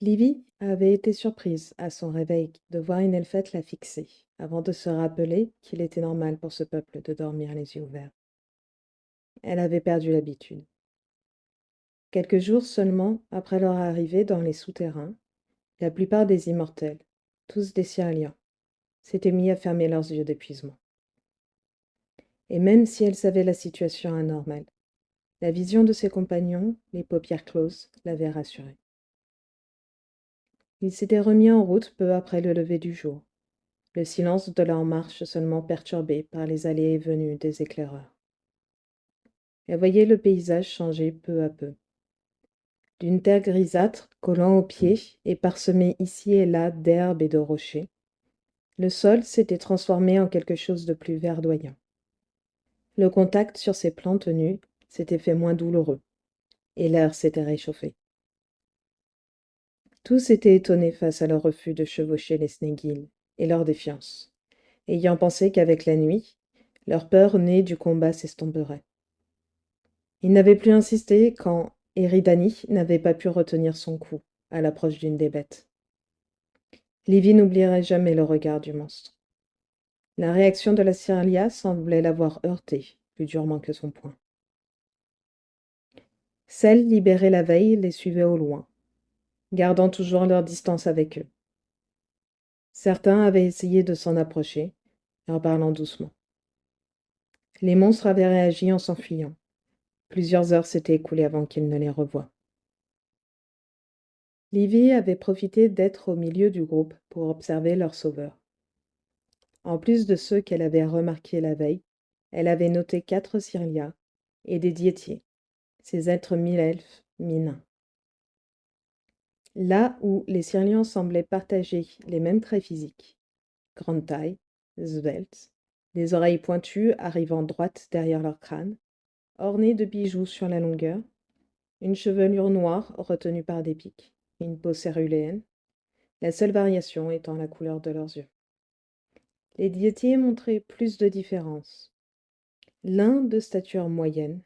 Livy avait été surprise, à son réveil, de voir une elfette la fixer, avant de se rappeler qu'il était normal pour ce peuple de dormir les yeux ouverts. Elle avait perdu l'habitude. Quelques jours seulement après leur arrivée dans les souterrains, la plupart des immortels, tous des Cyriens, s'étaient mis à fermer leurs yeux d'épuisement. Et même si elle savait la situation anormale, la vision de ses compagnons, les paupières closes, l'avait rassurée. Ils s'étaient remis en route peu après le lever du jour, le silence de leur marche seulement perturbé par les allées et venues des éclaireurs. Elle voyait le paysage changer peu à peu. D'une terre grisâtre, collant aux pieds et parsemée ici et là d'herbes et de rochers, le sol s'était transformé en quelque chose de plus verdoyant. Le contact sur ces plantes nues s'était fait moins douloureux, et l'air s'était réchauffé. Tous étaient étonnés face à leur refus de chevaucher les Snéguilles et leur défiance, ayant pensé qu'avec la nuit, leur peur née du combat s'estomperait. Ils n'avaient plus insisté quand Eridani n'avait pas pu retenir son coup à l'approche d'une des bêtes. Livy n'oublierait jamais le regard du monstre. La réaction de la Cyrilia semblait l'avoir heurté plus durement que son poing. Celles libérées la veille les suivaient au loin, gardant toujours leur distance avec eux. Certains avaient essayé de s'en approcher, en parlant doucement. Les monstres avaient réagi en s'enfuyant. Plusieurs heures s'étaient écoulées avant qu'ils ne les revoient. Livy avait profité d'être au milieu du groupe pour observer leur sauveur. En plus de ceux qu'elle avait remarqués la veille, elle avait noté 4 Cyrilia et des diétiers, ces êtres mi-elfes, mi-nains. Là où les Cyriens semblaient partager les mêmes traits physiques, grande taille, sveltes, des oreilles pointues arrivant droites derrière leur crâne, ornées de bijoux sur la longueur, une chevelure noire retenue par des pics, une peau céruléenne, la seule variation étant la couleur de leurs yeux. Les diétiers montraient plus de différences. L'un de stature moyenne,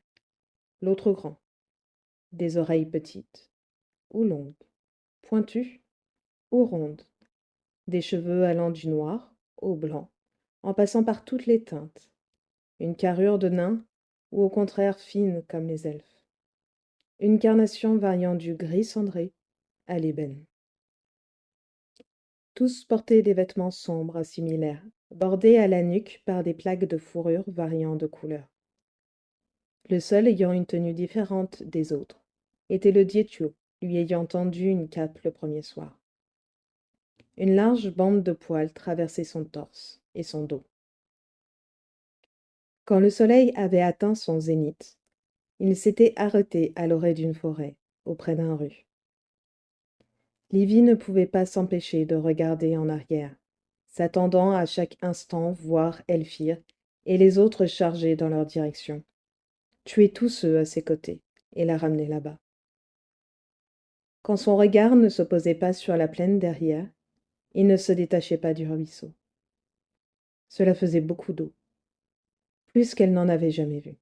l'autre grand, des oreilles petites ou longues, pointues ou rondes, des cheveux allant du noir au blanc, en passant par toutes les teintes, une carrure de nain ou au contraire fine comme les elfes, une carnation variant du gris cendré à l'ébène. Tous portaient des vêtements sombres similaires, bordés à la nuque par des plaques de fourrure variant de couleur. Le seul ayant une tenue différente des autres était le diétio, lui ayant tendu une cape le premier soir. Une large bande de poils traversait son torse et son dos. Quand le soleil avait atteint son zénith, il s'était arrêté à l'orée d'une forêt, auprès d'un rue. Livy ne pouvait pas s'empêcher de regarder en arrière, s'attendant à chaque instant voir Elphire et les autres charger dans leur direction, tuer tous ceux à ses côtés et la ramener là-bas. Quand son regard ne se posait pas sur la plaine derrière, il ne se détachait pas du ruisseau. Cela faisait beaucoup d'eau, plus qu'elle n'en avait jamais vu.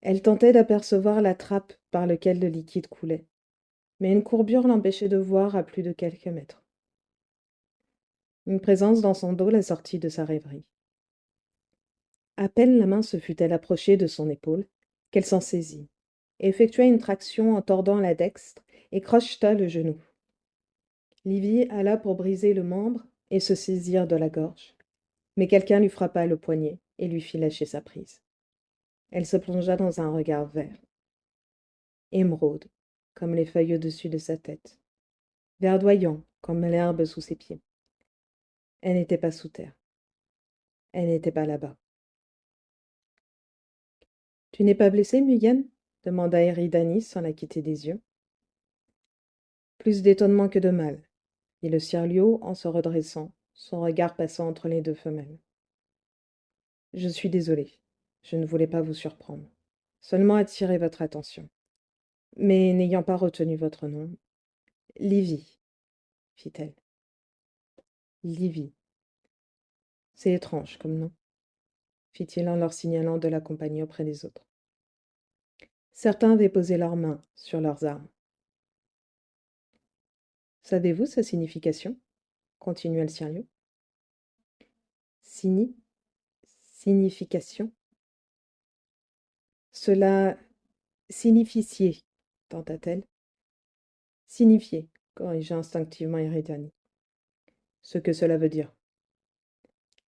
Elle tentait d'apercevoir la trappe par laquelle le liquide coulait, mais une courbure l'empêchait de voir à plus de quelques mètres. Une présence dans son dos la sortit de sa rêverie. À peine la main se fut-elle approchée de son épaule, qu'elle s'en saisit, effectua une traction en tordant la dextre et crocheta le genou. Livy alla pour briser le membre et se saisir de la gorge, mais quelqu'un lui frappa le poignet et lui fit lâcher sa prise. Elle se plongea dans un regard vert, émeraude, comme les feuilles au-dessus de sa tête, verdoyant comme l'herbe sous ses pieds. Elle n'était pas sous terre. Elle n'était pas là-bas. « Tu n'es pas blessée, Muyen ?» demanda Eridani sans la quitter des yeux. Plus d'étonnement que de mal, dit le Cirlio en se redressant, son regard passant entre les deux femelles. Je suis désolée. Je ne voulais pas vous surprendre. Seulement attirer votre attention. Mais n'ayant pas retenu votre nom, Livy, fit-elle. Livy. C'est étrange comme nom, fit-il en leur signalant de l'accompagner auprès des autres. Certains avaient posé leurs mains sur leurs armes. Savez-vous sa signification? Continua le Sirius. Signi Signification? Cela significier, tenta-t-elle. Signifier, corrigea instinctivement Eridani. Ce que cela veut dire.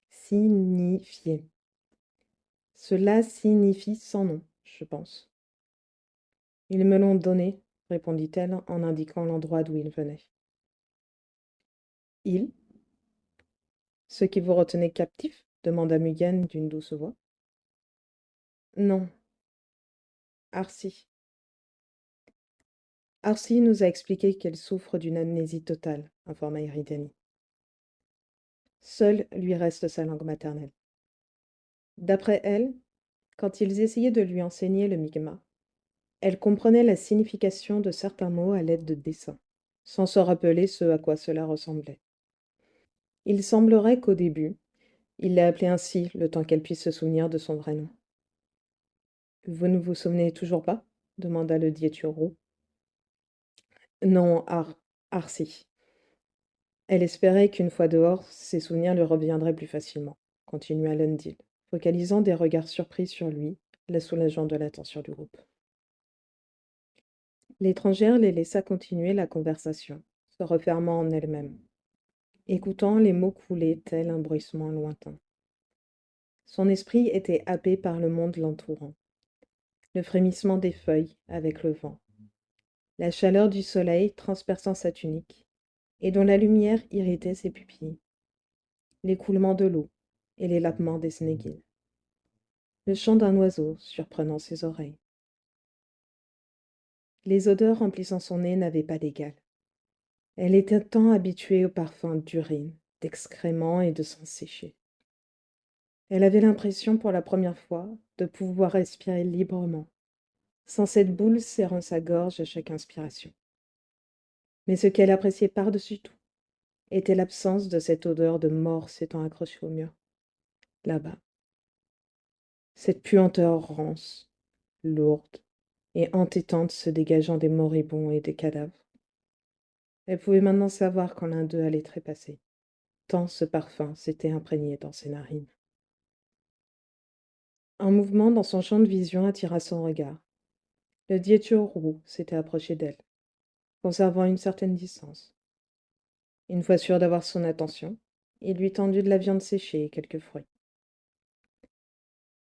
Signifier. Cela signifie sans nom, je pense. Ils me l'ont donné, répondit-elle en indiquant l'endroit d'où il venait. Il? Ceux qui vous retenaient captifs? Demanda Mugan d'une douce voix. Non, Arcy. Arcy nous a expliqué qu'elle souffre d'une amnésie totale, informa Eridani. Seule lui reste sa langue maternelle. D'après elle, quand ils essayaient de lui enseigner le Mi'kmaq, elle comprenait la signification de certains mots à l'aide de dessins, sans se rappeler ce à quoi cela ressemblait. Il semblerait qu'au début, il l'ait appelée ainsi le temps qu'elle puisse se souvenir de son vrai nom. Vous ne vous souvenez toujours pas? Demanda le Diétureau. Non, Arcy. Elle espérait qu'une fois dehors, ses souvenirs lui reviendraient plus facilement, continua Lundil, focalisant des regards surpris sur lui, la soulageant de l'attention du groupe. L'étrangère les laissa continuer la conversation, se refermant en elle-même, écoutant les mots couler tel un bruissement lointain. Son esprit était happé par le monde l'entourant, le frémissement des feuilles avec le vent, la chaleur du soleil transperçant sa tunique, et dont la lumière irritait ses pupilles, l'écoulement de l'eau et l'élappement des snéguils, le chant d'un oiseau surprenant ses oreilles. Les odeurs remplissant son nez n'avaient pas d'égal. Elle était tant habituée aux parfums d'urine, d'excréments et de sang séché. Elle avait l'impression pour la première fois de pouvoir respirer librement, sans cette boule serrant sa gorge à chaque inspiration. Mais ce qu'elle appréciait par-dessus tout était l'absence de cette odeur de mort s'étant accrochée au mur, là-bas. Cette puanteur rance, lourde et entêtante se dégageant des moribonds et des cadavres. Elle pouvait maintenant savoir quand l'un d'eux allait trépasser, tant ce parfum s'était imprégné dans ses narines. Un mouvement dans son champ de vision attira son regard. Le Diétureau s'était approché d'elle, conservant une certaine distance. Une fois sûr d'avoir son attention, il lui tendit de la viande séchée et quelques fruits.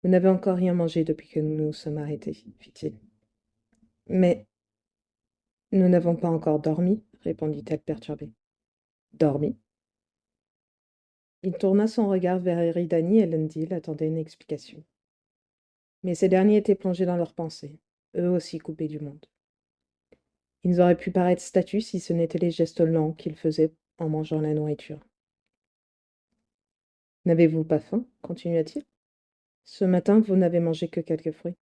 Vous n'avez encore rien mangé depuis que nous nous sommes arrêtés, fit-il. Mais nous n'avons pas encore dormi, répondit-elle perturbée. Dormi? Il tourna son regard vers Eridani et Lundil attendaient une explication. Mais ces derniers étaient plongés dans leurs pensées, eux aussi coupés du monde. Ils auraient pu paraître statues si ce n'étaient les gestes lents qu'ils faisaient en mangeant la nourriture. N'avez-vous pas faim? Continua-t-il. Ce matin, vous n'avez mangé que quelques fruits.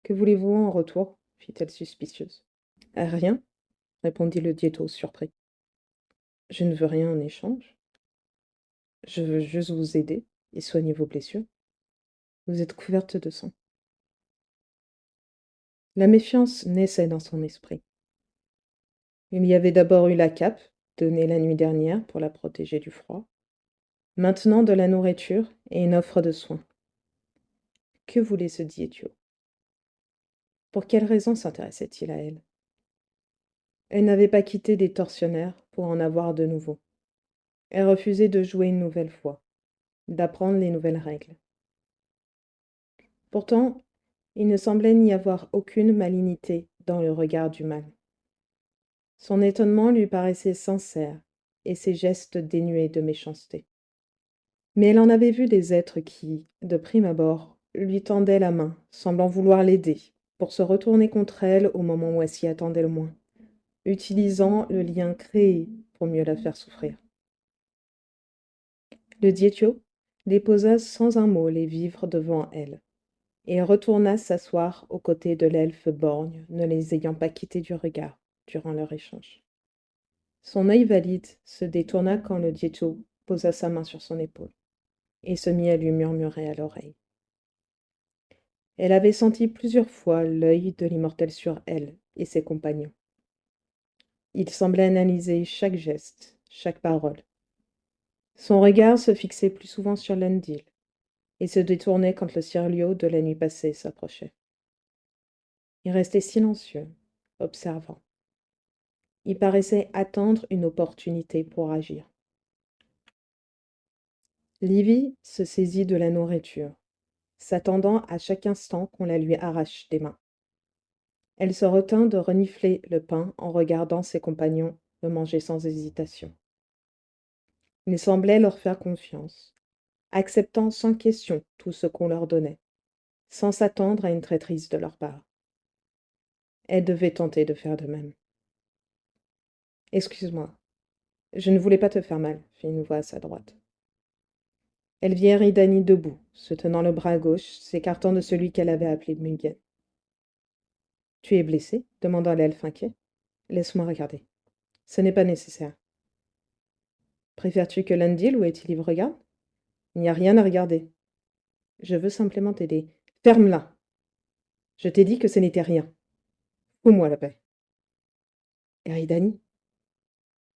Que voulez-vous en retour? Fit-elle suspicieuse. Rien, répondit le diéto, surpris. Je ne veux rien en échange. Je veux juste vous aider et soigner vos blessures. Vous êtes couverte de sang. La méfiance naissait dans son esprit. Il y avait d'abord eu la cape, donnée la nuit dernière pour la protéger du froid. Maintenant de la nourriture et une offre de soins. Que voulait ce diétio? Pour quelle raison s'intéressait-il à elle? Elle n'avait pas quitté des tortionnaires pour en avoir de nouveaux. Elle refusait de jouer une nouvelle fois, d'apprendre les nouvelles règles. Pourtant, il ne semblait n'y avoir aucune malignité dans le regard du mal. Son étonnement lui paraissait sincère et ses gestes dénués de méchanceté. Mais elle en avait vu des êtres qui, de prime abord, lui tendaient la main, semblant vouloir l'aider, pour se retourner contre elle au moment où elle s'y attendait le moins, utilisant le lien créé pour mieux la faire souffrir. Le diétio déposa sans un mot les vivres devant elle, et retourna s'asseoir aux côtés de l'elfe borgne, ne les ayant pas quittés du regard durant leur échange. Son œil valide se détourna quand le diétio posa sa main sur son épaule et se mit à lui murmurer à l'oreille. Elle avait senti plusieurs fois l'œil de l'immortel sur elle et ses compagnons. Il semblait analyser chaque geste, chaque parole. Son regard se fixait plus souvent sur Lundil et se détournait quand le Sirlio de la nuit passée s'approchait. Il restait silencieux, observant. Il paraissait attendre une opportunité pour agir. Livy se saisit de la nourriture, s'attendant à chaque instant qu'on la lui arrache des mains. Elle se retint de renifler le pain en regardant ses compagnons le manger sans hésitation. Il semblait leur faire confiance, acceptant sans question tout ce qu'on leur donnait, sans s'attendre à une traîtrise de leur part. Elle devait tenter de faire de même. Excuse-moi, je ne voulais pas te faire mal, fit une voix à sa droite. Elle vit Eridani debout, se tenant le bras gauche, s'écartant de celui qu'elle avait appelé Mugen. Tu es blessé demanda l'elfe inquiet. Laisse-moi regarder. Ce n'est pas nécessaire. Préfères-tu que Lundil ou Etilive regarde? Il n'y a rien à regarder. Je veux simplement t'aider. Ferme-la. Je t'ai dit que ce n'était rien. Fous-moi la paix. Eridani?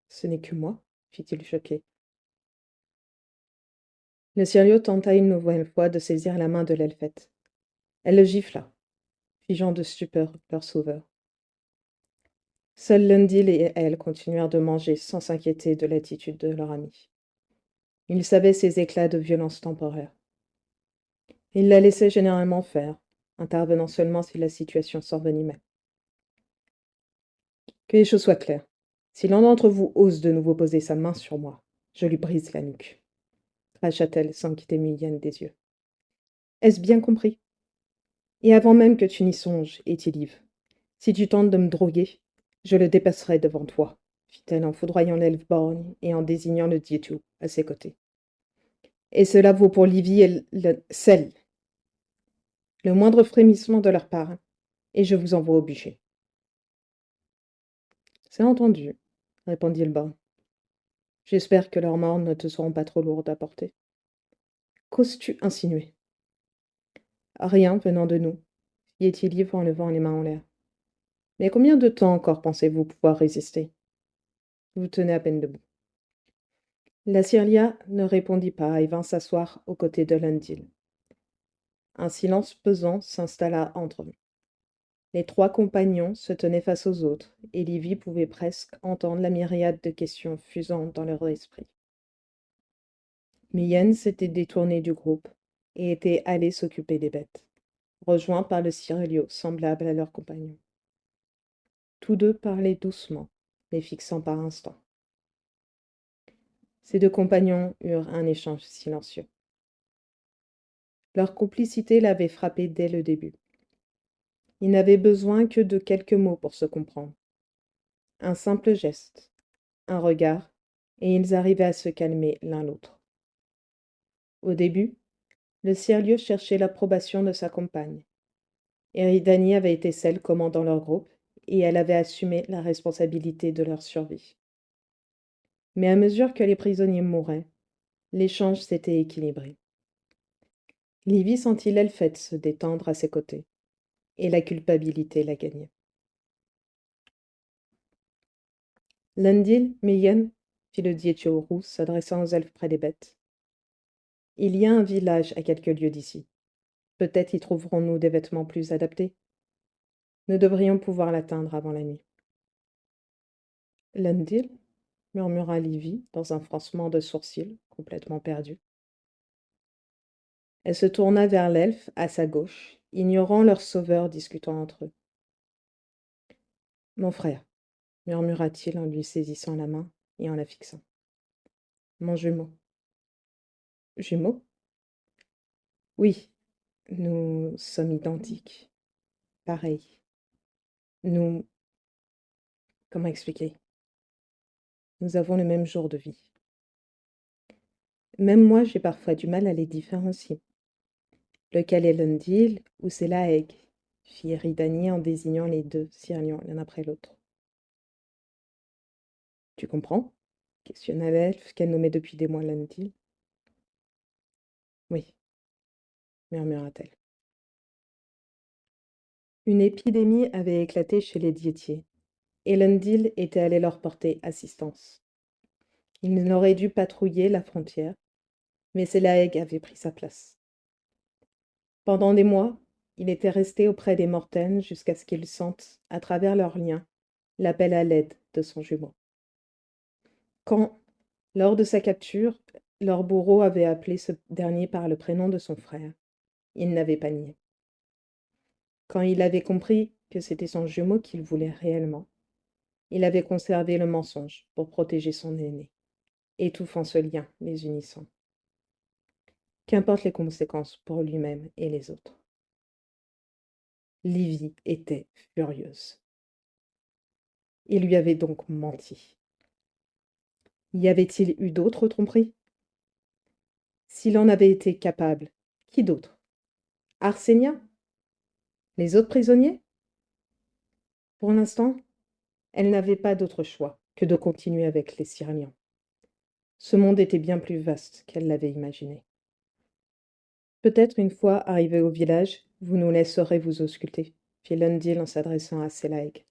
Ce n'est que moi, fit-il choqué. Le Sirio tenta une nouvelle fois de saisir la main de l'elfette. Elle le gifla, figeant de stupeur leur sauveur. Seuls Lundil et elle continuèrent de manger sans s'inquiéter de l'attitude de leur ami. Ils savaient ses éclats de violence temporaire. Ils la laissaient généralement faire, intervenant seulement si la situation s'envenimait. Que les choses soient claires. Si l'un d'entre vous ose de nouveau poser sa main sur moi, je lui brise la nuque, cracha-t-elle sans quitter Muyen des yeux. Est-ce bien compris? Et avant même que tu n'y songes, Étilive, si tu tentes de me droguer, je le dépasserai devant toi, fit-elle en foudroyant l'elfe borgne et en désignant le Diétu à ses côtés. Et cela vaut pour Livy et Celle. Le moindre frémissement de leur part, et je vous envoie au bûcher. C'est entendu, répondit le baron. J'espère que leurs morts ne te seront pas trop lourdes à porter. Qu'oses-tu insinuer? Rien venant de nous, fit Étilive en levant les mains en l'air. Mais combien de temps encore pensez-vous pouvoir résister? Vous tenez à peine debout. La Cyrlia ne répondit pas et vint s'asseoir aux côtés de Lundil. Un silence pesant s'installa entre eux. Les trois compagnons se tenaient face aux autres, et Livy pouvait presque entendre la myriade de questions fusant dans leur esprit. Miyen s'était détourné du groupe et était allé s'occuper des bêtes, rejoint par le Cyrelio semblable à leurs compagnons. Tous deux parlaient doucement, les fixant par instants. Ces deux compagnons eurent un échange silencieux. Leur complicité l'avait frappé dès le début. Ils n'avaient besoin que de quelques mots pour se comprendre. Un simple geste, un regard, et ils arrivaient à se calmer l'un l'autre. Au début, le Cyrlieu cherchait l'approbation de sa compagne. Eridani avait été celle commandant leur groupe, et elle avait assumé la responsabilité de leur survie. Mais à mesure que les prisonniers mouraient, l'échange s'était équilibré. Livy sentit l'elfette se détendre à ses côtés, et la culpabilité la gagnait. Lundil, Miyen, fit le Diétio roux, s'adressant aux elfes près des bêtes. Il y a un village à quelques lieues d'ici. Peut-être y trouverons-nous des vêtements plus adaptés. Nous devrions pouvoir l'atteindre avant la nuit. Lundil, murmura Livy, dans un froncement de sourcils, complètement perdu. Elle se tourna vers l'elfe, à sa gauche, ignorant leurs sauveurs discutant entre eux. Mon frère, murmura-t-il en lui saisissant la main et en la fixant. Mon jumeau. Jumeau? Oui, nous sommes identiques. Pareils. Nous... Comment expliquer? Nous avons le même jour de vie. Même moi, j'ai parfois du mal à les différencier. Lequel est Lundil ou c'est Laeg? Fit Eridani en désignant les deux Sirlions l'un après l'autre. Tu comprends? Questionna l'elfe qu'elle nommait depuis des mois Lundil. Oui, murmura-t-elle. Une épidémie avait éclaté chez les diétiers, Elendil était allé leur porter assistance. Il n'aurait dû patrouiller la frontière, mais Selaeg avait pris sa place. Pendant des mois, il était resté auprès des Mortaines jusqu'à ce qu'ils sentent, à travers leurs liens, l'appel à l'aide de son jumeau. Quand, lors de sa capture, leur bourreau avait appelé ce dernier par le prénom de son frère, il n'avait pas nié. Quand il avait compris que c'était son jumeau qu'il voulait réellement, il avait conservé le mensonge pour protéger son aîné, étouffant ce lien les unissant. Qu'importe les conséquences pour lui-même et les autres. Livy était furieuse. Il lui avait donc menti. Y avait-il eu d'autres tromperies? S'il en avait été capable, qui d'autre? Arsenia? Les autres prisonniers? Pour l'instant, elle n'avait pas d'autre choix que de continuer avec les Syriens. Ce monde était bien plus vaste qu'elle l'avait imaginé. Peut-être une fois arrivé au village, vous nous laisserez vous ausculter, fit Lundil en s'adressant à Selaeg.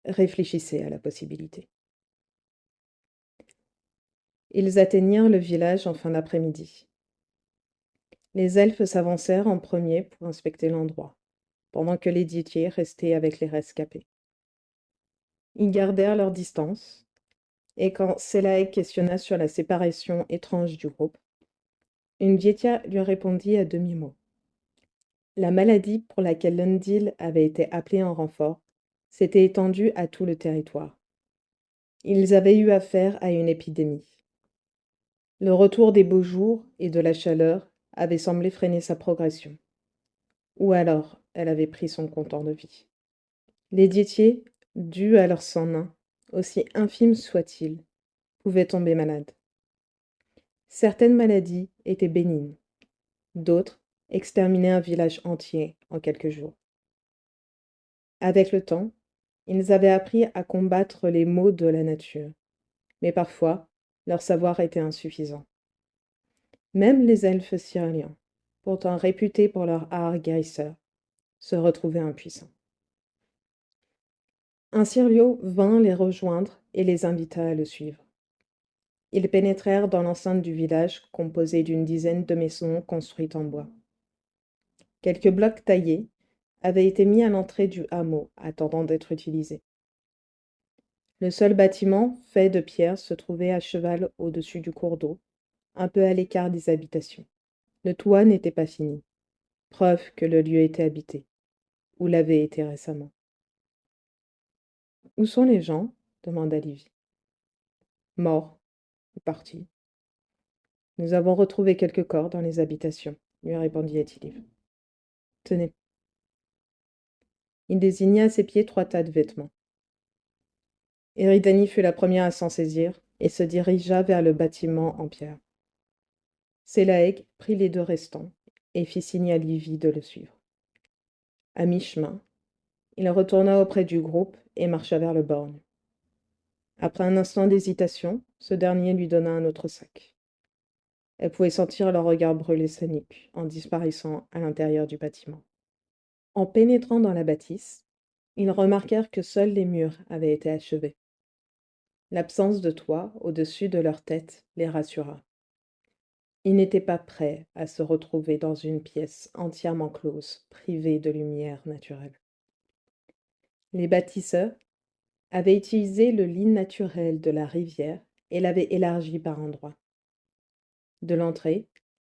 Réfléchissez à la possibilité. Ils atteignirent le village en fin d'après-midi. Les elfes s'avancèrent en premier pour inspecter l'endroit, pendant que les Dithriers restaient avec les rescapés. Ils gardèrent leur distance, et quand Selaeg questionna sur la séparation étrange du groupe, une Dithia lui répondit à demi-mot. La maladie pour laquelle Lundil avait été appelé en renfort s'était étendue à tout le territoire. Ils avaient eu affaire à une épidémie. Le retour des beaux jours et de la chaleur avait semblé freiner sa progression. Ou alors, elle avait pris son comptant de vie. Les diétiers, dus à leur sang nain, aussi infimes soient-ils, pouvaient tomber malades. Certaines maladies étaient bénignes, d'autres exterminaient un village entier en quelques jours. Avec le temps, ils avaient appris à combattre les maux de la nature, mais parfois, leur savoir était insuffisant. Même les elfes syriens, pourtant réputés pour leur art guérisseur, se retrouvaient impuissants. Un Syrio vint les rejoindre et les invita à le suivre. Ils pénétrèrent dans l'enceinte du village composée d'une dizaine de maisons construites en bois. Quelques blocs taillés avaient été mis à l'entrée du hameau, attendant d'être utilisés. Le seul bâtiment, fait de pierre, se trouvait à cheval au-dessus du cours d'eau, un peu à l'écart des habitations. Le toit n'était pas fini, preuve que le lieu était habité, ou l'avait été récemment. « Où sont les gens ?» demanda Livy. « Morts, ou partis. Nous avons retrouvé quelques corps dans les habitations, » lui répondit Étilive. « Tenez. » Il désigna à ses pieds 3 tas de vêtements. Eridani fut la première à s'en saisir et se dirigea vers le bâtiment en pierre. Selaeg prit les 2 restants et fit signe à Livy de le suivre. À mi-chemin, il retourna auprès du groupe et marcha vers le borgne. Après un instant d'hésitation, ce dernier lui donna un autre sac. Elle pouvait sentir leur regard brûler sa nuque en disparaissant à l'intérieur du bâtiment. En pénétrant dans la bâtisse, ils remarquèrent que seuls les murs avaient été achevés. L'absence de toit au-dessus de leur tête les rassura. Ils n'étaient pas prêts à se retrouver dans une pièce entièrement close, privée de lumière naturelle. Les bâtisseurs avaient utilisé le lit naturel de la rivière et l'avaient élargi par endroits. De l'entrée,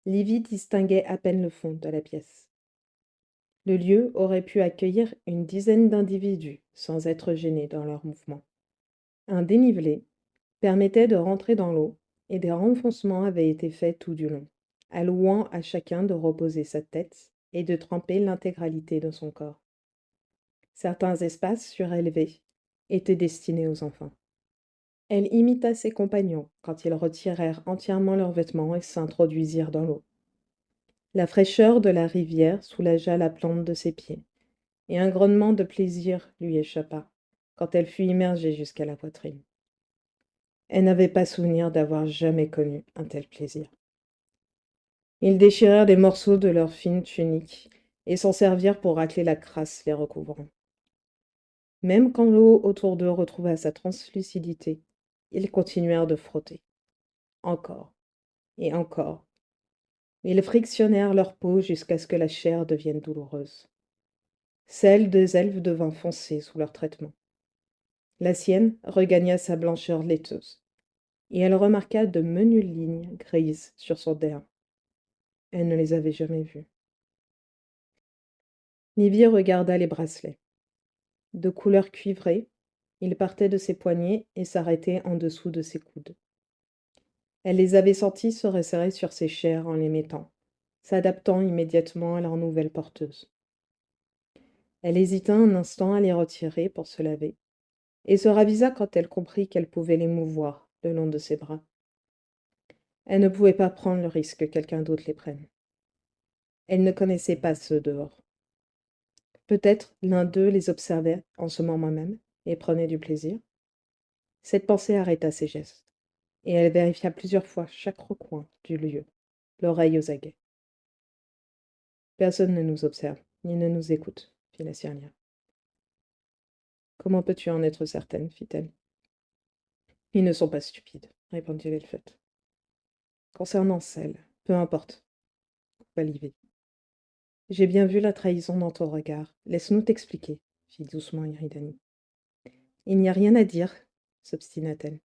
Livy distinguait à peine le fond de la pièce. Le lieu aurait pu accueillir une dizaine d'individus sans être gênés dans leurs mouvements. Un dénivelé permettait de rentrer dans l'eau et des renfoncements avaient été faits tout du long, allouant à chacun de reposer sa tête et de tremper l'intégralité de son corps. Certains espaces surélevés étaient destinés aux enfants. Elle imita ses compagnons quand ils retirèrent entièrement leurs vêtements et s'introduisirent dans l'eau. La fraîcheur de la rivière soulagea la plante de ses pieds, et un grognement de plaisir lui échappa quand elle fut immergée jusqu'à la poitrine. Elle n'avait pas souvenir d'avoir jamais connu un tel plaisir. Ils déchirèrent des morceaux de leur fine tunique et s'en servirent pour racler la crasse les recouvrant. Même quand l'eau autour d'eux retrouva sa translucidité, ils continuèrent de frotter. Encore et encore. Ils frictionnèrent leur peau jusqu'à ce que la chair devienne douloureuse. Celle des elfes devint foncée sous leur traitement. La sienne regagna sa blancheur laiteuse, et elle remarqua de menues lignes grises sur son derrière. Elle ne les avait jamais vues. Livy regarda les bracelets. De couleur cuivrée, ils partaient de ses poignets et s'arrêtaient en dessous de ses coudes. Elle les avait sentis se resserrer sur ses chairs en les mettant, s'adaptant immédiatement à leur nouvelle porteuse. Elle hésita un instant à les retirer pour se laver, et se ravisa quand elle comprit qu'elle pouvait les mouvoir le long de ses bras. Elle ne pouvait pas prendre le risque que quelqu'un d'autre les prenne. Elle ne connaissait pas ceux dehors. Peut-être l'un d'eux les observait en ce moment même et prenait du plaisir. Cette pensée arrêta ses gestes, et elle vérifia plusieurs fois chaque recoin du lieu, l'oreille aux aguets. Personne ne nous observe, ni ne nous écoute, fit la Sirlia. Comment peux-tu en être certaine, fit-elle. Ils ne sont pas stupides, répondit l'elfette. Concernant celle, peu importe, coupa Livy. J'ai bien vu la trahison dans ton regard. Laisse-nous t'expliquer, fit doucement Iridani. Il n'y a rien à dire, s'obstina-t-elle.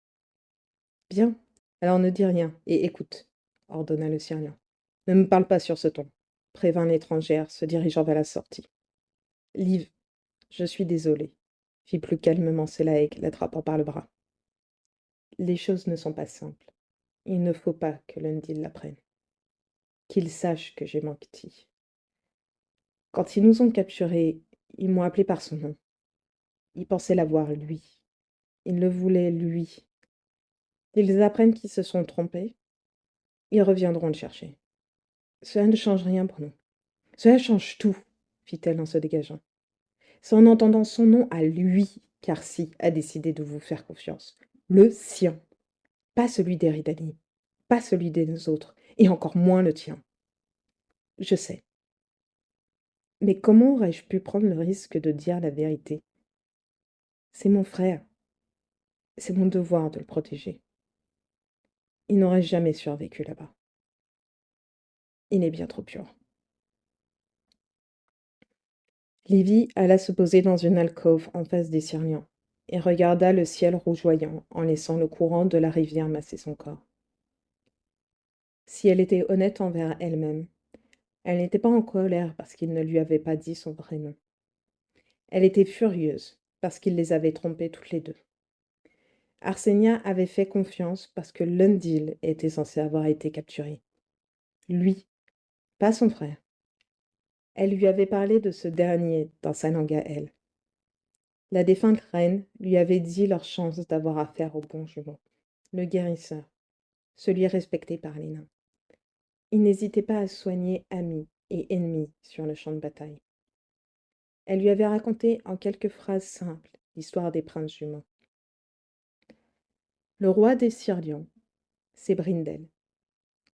Bien, alors ne dis rien et écoute, ordonna le Syrien. Ne me parle pas sur ce ton, prévint l'étrangère, se dirigeant vers la sortie. Liv, je suis désolée, fit plus calmement Selaeg, l'attrapant par le bras. Les choses ne sont pas simples. Il ne faut pas que Lundil l'apprenne. Qu'il sache que j'ai menti. Quand ils nous ont capturés, ils m'ont appelé par son nom. Ils pensaient l'avoir, lui. Ils le voulaient, lui. Ils apprennent qu'ils se sont trompés. Ils reviendront le chercher. Cela ne change rien pour nous. Cela change tout, fit-elle en se dégageant. C'est en entendant son nom à lui qu'Arcy a décidé de vous faire confiance. Le sien. Pas celui d'Eridani. Pas celui des autres. Et encore moins le tien. Je sais. Mais comment aurais-je pu prendre le risque de dire la vérité? C'est mon frère. C'est mon devoir de le protéger. Il n'aurait jamais survécu là-bas. Il est bien trop pur. Livy alla se poser dans une alcôve en face des Sirlians et regarda le ciel rougeoyant en laissant le courant de la rivière masser son corps. Si elle était honnête envers elle-même, elle n'était pas en colère parce qu'il ne lui avait pas dit son vrai nom. Elle était furieuse parce qu'il les avait trompées toutes les deux. Arsenia avait fait confiance parce que Lundil était censé avoir été capturé. Lui, pas son frère. Elle lui avait parlé de ce dernier dans sa langue à elle. La défunte reine lui avait dit leur chance d'avoir affaire au bon jumeau, le guérisseur, celui respecté par les nains. Il n'hésitait pas à soigner amis et ennemis sur le champ de bataille. Elle lui avait raconté en quelques phrases simples l'histoire des princes jumeaux. Le roi des Sirlians, c'est Brindel,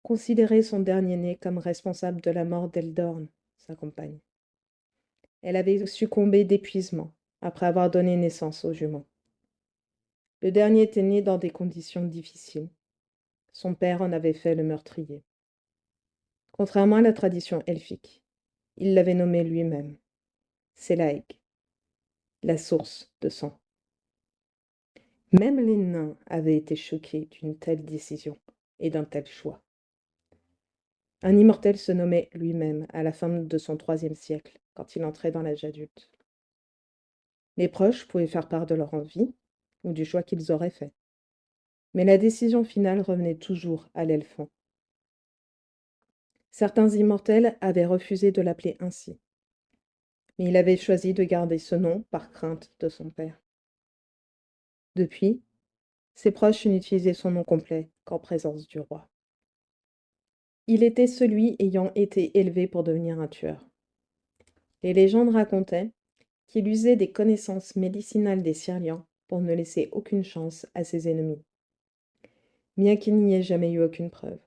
considérait son dernier-né comme responsable de la mort d'Eldorn, sa compagne. Elle avait succombé d'épuisement après avoir donné naissance aux jumeaux. Le dernier était né dans des conditions difficiles. Son père en avait fait le meurtrier. Contrairement à la tradition elfique, il l'avait nommé lui-même, Selaeg, la source de sang. Même les nains avaient été choqués d'une telle décision et d'un tel choix. Un immortel se nommait lui-même à la fin de son 3e siècle, quand il entrait dans l'âge adulte. Les proches pouvaient faire part de leur envie ou du choix qu'ils auraient fait. Mais la décision finale revenait toujours à l'elfin. Certains immortels avaient refusé de l'appeler ainsi, mais il avait choisi de garder ce nom par crainte de son père. Depuis, ses proches n'utilisaient son nom complet qu'en présence du roi. Il était celui ayant été élevé pour devenir un tueur. Les légendes racontaient qu'il usait des connaissances médicinales des Sirlians pour ne laisser aucune chance à ses ennemis, bien qu'il n'y ait jamais eu aucune preuve.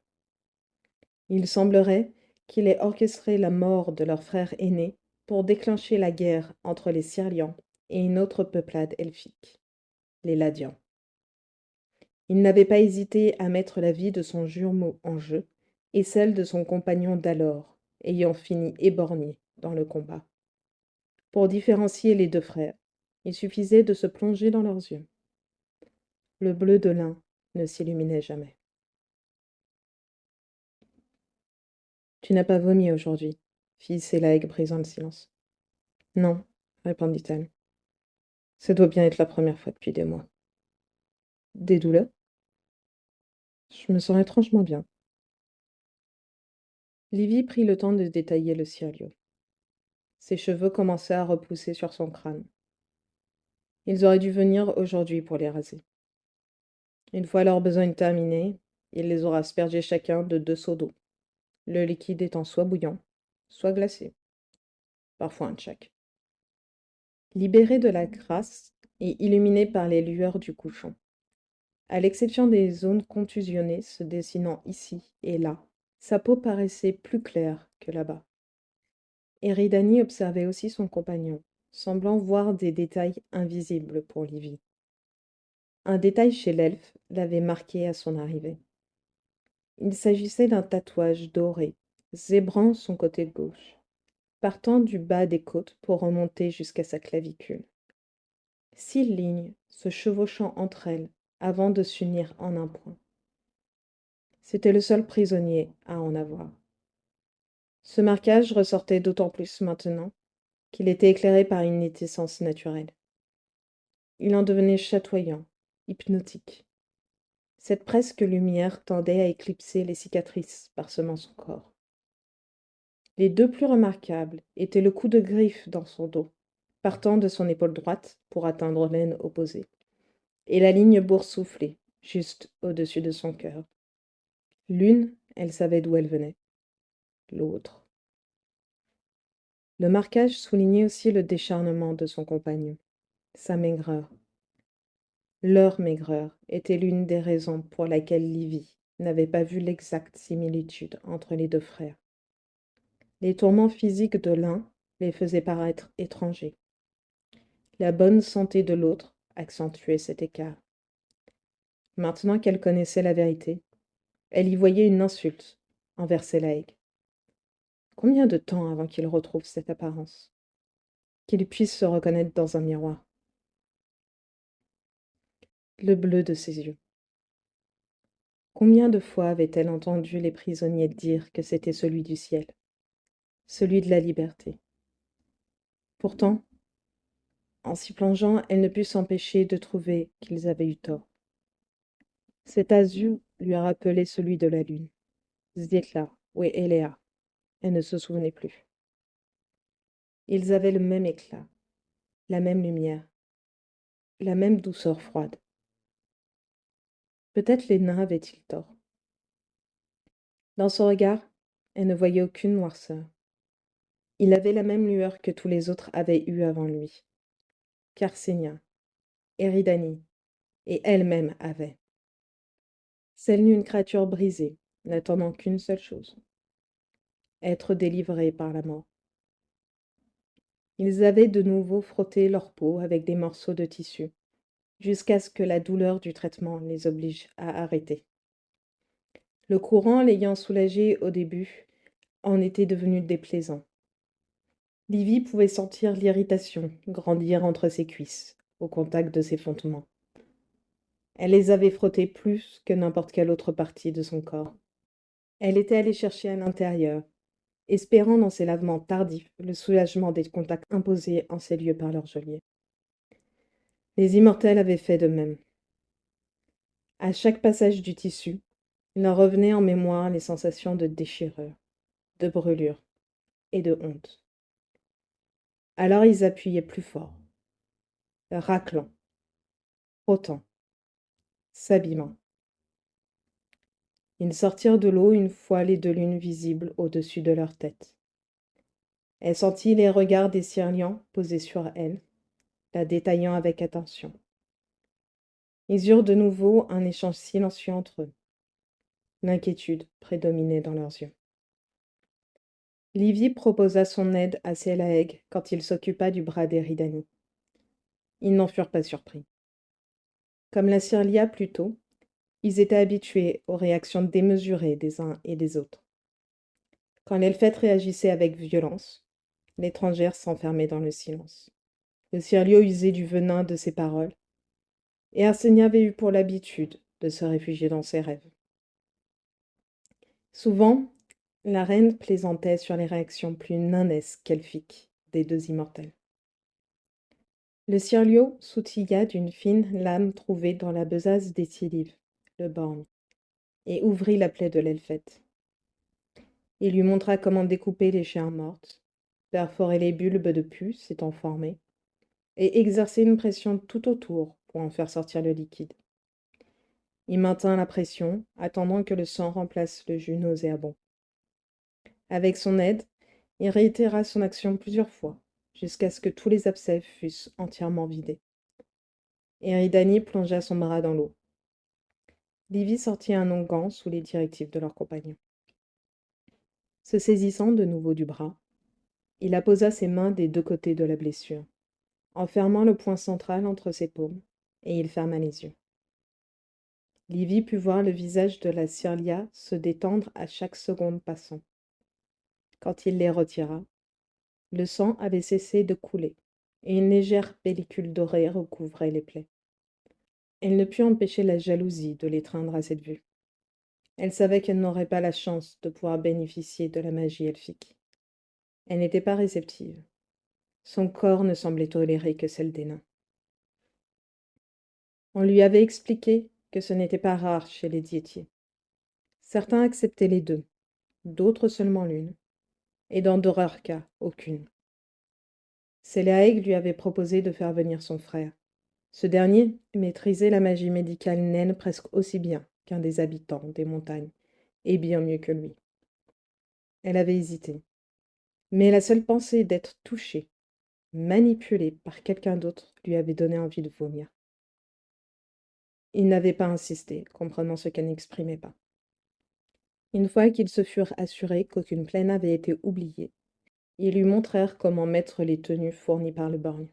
Il semblerait qu'il ait orchestré la mort de leur frère aîné pour déclencher la guerre entre les Sirlians et une autre peuplade elfique, les Ladians. Il n'avait pas hésité à mettre la vie de son jumeau en jeu et celle de son compagnon d'alors, ayant fini éborgné dans le combat. Pour différencier les deux frères, il suffisait de se plonger dans leurs yeux. Le bleu de l'un ne s'illuminait jamais. « Tu n'as pas vomi aujourd'hui ?» fit Sélaëg, brisant le silence. « Non, » répondit-elle. « Ça doit bien être la première fois depuis des mois. »« Des douleurs ?»« Je me sens étrangement bien. » Livy prit le temps de détailler le sirio. Ses cheveux commençaient à repousser sur son crâne. Ils auraient dû venir aujourd'hui pour les raser. Une fois leur besogne terminée, il les aura aspergés chacun de 2 seaux d'eau, le liquide étant soit bouillant, soit glacé, parfois un de chaque. Libéré de la crasse et illuminé par les lueurs du couchant, à l'exception des zones contusionnées se dessinant ici et là, sa peau paraissait plus claire que là-bas. Eridani observait aussi son compagnon, semblant voir des détails invisibles pour Livy. Un détail chez l'elfe l'avait marqué à son arrivée. Il s'agissait d'un tatouage doré, zébrant son côté gauche, partant du bas des côtes pour remonter jusqu'à sa clavicule. 6 lignes se chevauchant entre elles avant de s'unir en un point. C'était le seul prisonnier à en avoir. Ce marquage ressortait d'autant plus maintenant qu'il était éclairé par une essence naturelle. Il en devenait chatoyant, hypnotique. Cette presque lumière tendait à éclipser les cicatrices parsemant son corps. Les 2 plus remarquables étaient le coup de griffe dans son dos, partant de son épaule droite pour atteindre l'aine opposée, et la ligne boursouflée, juste au-dessus de son cœur. L'une, elle savait d'où elle venait. L'autre. Le marquage soulignait aussi le décharnement de son compagnon, sa maigreur. Leur maigreur était l'une des raisons pour laquelle Livy n'avait pas vu l'exacte similitude entre les 2 frères. Les tourments physiques de l'un les faisaient paraître étrangers. La bonne santé de l'autre accentuait cet écart. Maintenant qu'elle connaissait la vérité, elle y voyait une insulte envers Sélaëg. Combien de temps avant qu'il retrouve cette apparence, qu'il puisse se reconnaître dans un miroir? Le bleu de ses yeux. Combien de fois avait-elle entendu les prisonniers dire que c'était celui du ciel, celui de la liberté? Pourtant, en s'y plongeant, elle ne put s'empêcher de trouver qu'ils avaient eu tort. Cet azur lui a rappelé celui de la lune, Svietla ou Elea. Elle ne se souvenait plus. Ils avaient le même éclat, la même lumière, la même douceur froide. Peut-être les nains avaient-ils tort. Dans son regard, elle ne voyait aucune noirceur. Il avait la même lueur que tous les autres avaient eue avant lui. Carcénia, Eridani, et elle-même avaient. Celle d'une créature brisée, n'attendant qu'une seule chose, être délivrée par la mort. Ils avaient de nouveau frotté leur peau avec des morceaux de tissu, jusqu'à ce que la douleur du traitement les oblige à arrêter. Le courant l'ayant soulagé au début en était devenu déplaisant. Livy pouvait sentir l'irritation grandir entre ses cuisses, au contact de ses fondements. Elle les avait frottés plus que n'importe quelle autre partie de son corps. Elle était allée chercher à l'intérieur, espérant dans ces lavements tardifs le soulagement des contacts imposés en ces lieux par leur geôlier. Les immortels avaient fait de même. À chaque passage du tissu, il leur revenait en mémoire les sensations de déchirure, de brûlure et de honte. Alors ils appuyaient plus fort, raclant, frottant, s'abîmant. Ils sortirent de l'eau une fois les 2 lunes visibles au-dessus de leur tête. Elle sentit les regards des Syrians posés sur elle, la détaillant avec attention. Ils eurent de nouveau un échange silencieux entre eux. L'inquiétude prédominait dans leurs yeux. Livy proposa son aide à Sélaëg quand il s'occupa du bras d'Eridani. Ils n'en furent pas surpris. Comme la Cyrlia plus tôt, ils étaient habitués aux réactions démesurées des uns et des autres. Quand l'Elfette réagissait avec violence, l'étrangère s'enfermait dans le silence. Le Cirlio usait du venin de ses paroles, et Arsenia avait eu pour l'habitude de se réfugier dans ses rêves. Souvent, la reine plaisantait sur les réactions plus nanesques qu'elfiques des deux immortels. Le Cirlio s'outilla d'une fine lame trouvée dans la besace d'Étilive, le borgne, et ouvrit la plaie de l'Elfette. Il lui montra comment découper les chairs mortes, perforer les bulbes de pus s'étant formés, et exercer une pression tout autour pour en faire sortir le liquide. Il maintint la pression, attendant que le sang remplace le jus nauséabond. Avec son aide, il réitéra son action plusieurs fois, jusqu'à ce que tous les abcès fussent entièrement vidés. Eridani plongea son bras dans l'eau. Livy sortit un onguent sous les directives de leur compagnon. Se saisissant de nouveau du bras, il apposa ses mains des deux côtés de la blessure, en fermant le point central entre ses paumes, et il ferma les yeux. Livy put voir le visage de la Cyrlia se détendre à chaque seconde passant. Quand il les retira, le sang avait cessé de couler, et une légère pellicule dorée recouvrait les plaies. Elle ne put empêcher la jalousie de l'étreindre à cette vue. Elle savait qu'elle n'aurait pas la chance de pouvoir bénéficier de la magie elfique. Elle n'était pas réceptive. Son corps ne semblait tolérer que celle des nains. On lui avait expliqué que ce n'était pas rare chez les diétiers. Certains acceptaient les deux, d'autres seulement l'une, et dans de rares cas, aucune. Seleaeg lui avait proposé de faire venir son frère. Ce dernier maîtrisait la magie médicale naine presque aussi bien qu'un des habitants des montagnes, et bien mieux que lui. Elle avait hésité. Mais la seule pensée d'être touchée, manipulée par quelqu'un d'autre, lui avait donné envie de vomir. Il n'avait pas insisté, comprenant ce qu'elle n'exprimait pas. Une fois qu'ils se furent assurés qu'aucune plaie n'avait été oubliée, ils lui montrèrent comment mettre les tenues fournies par le borgne.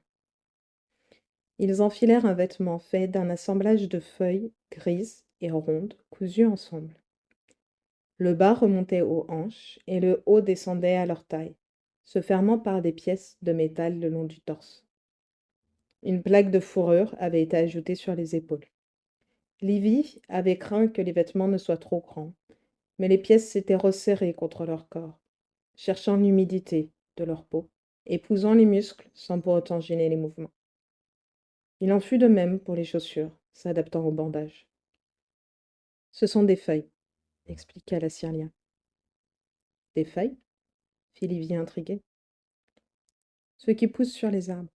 Ils enfilèrent un vêtement fait d'un assemblage de feuilles grises et rondes cousues ensemble. Le bas remontait aux hanches et le haut descendait à leur taille, se fermant par des pièces de métal le long du torse. Une plaque de fourrure avait été ajoutée sur les épaules. Livy avait craint que les vêtements ne soient trop grands, mais les pièces s'étaient resserrées contre leur corps, cherchant l'humidité de leur peau, épousant les muscles sans pour autant gêner les mouvements. Il en fut de même pour les chaussures, s'adaptant au bandage. Ce sont des feuilles, expliqua la Cyrlia. Des feuilles fit Livy intrigué. Ceux qui poussent sur les arbres.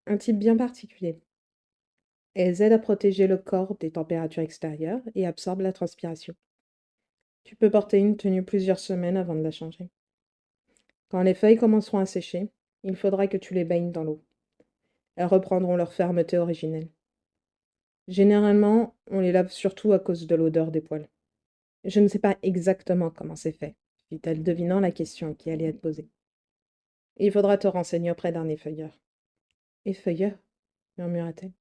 Un type bien particulier. Elles aident à protéger le corps des températures extérieures et absorbent la transpiration. Tu peux porter une tenue plusieurs semaines avant de la changer. Quand les feuilles commenceront à sécher, il faudra que tu les baignes dans l'eau. Elles reprendront leur fermeté originelle. Généralement, on les lave surtout à cause de l'odeur des poils. Je ne sais pas exactement comment c'est fait, fit-elle, devinant la question qui allait être posée. Il faudra te renseigner auprès d'un effeuilleur. Effeuilleur murmura-t-elle.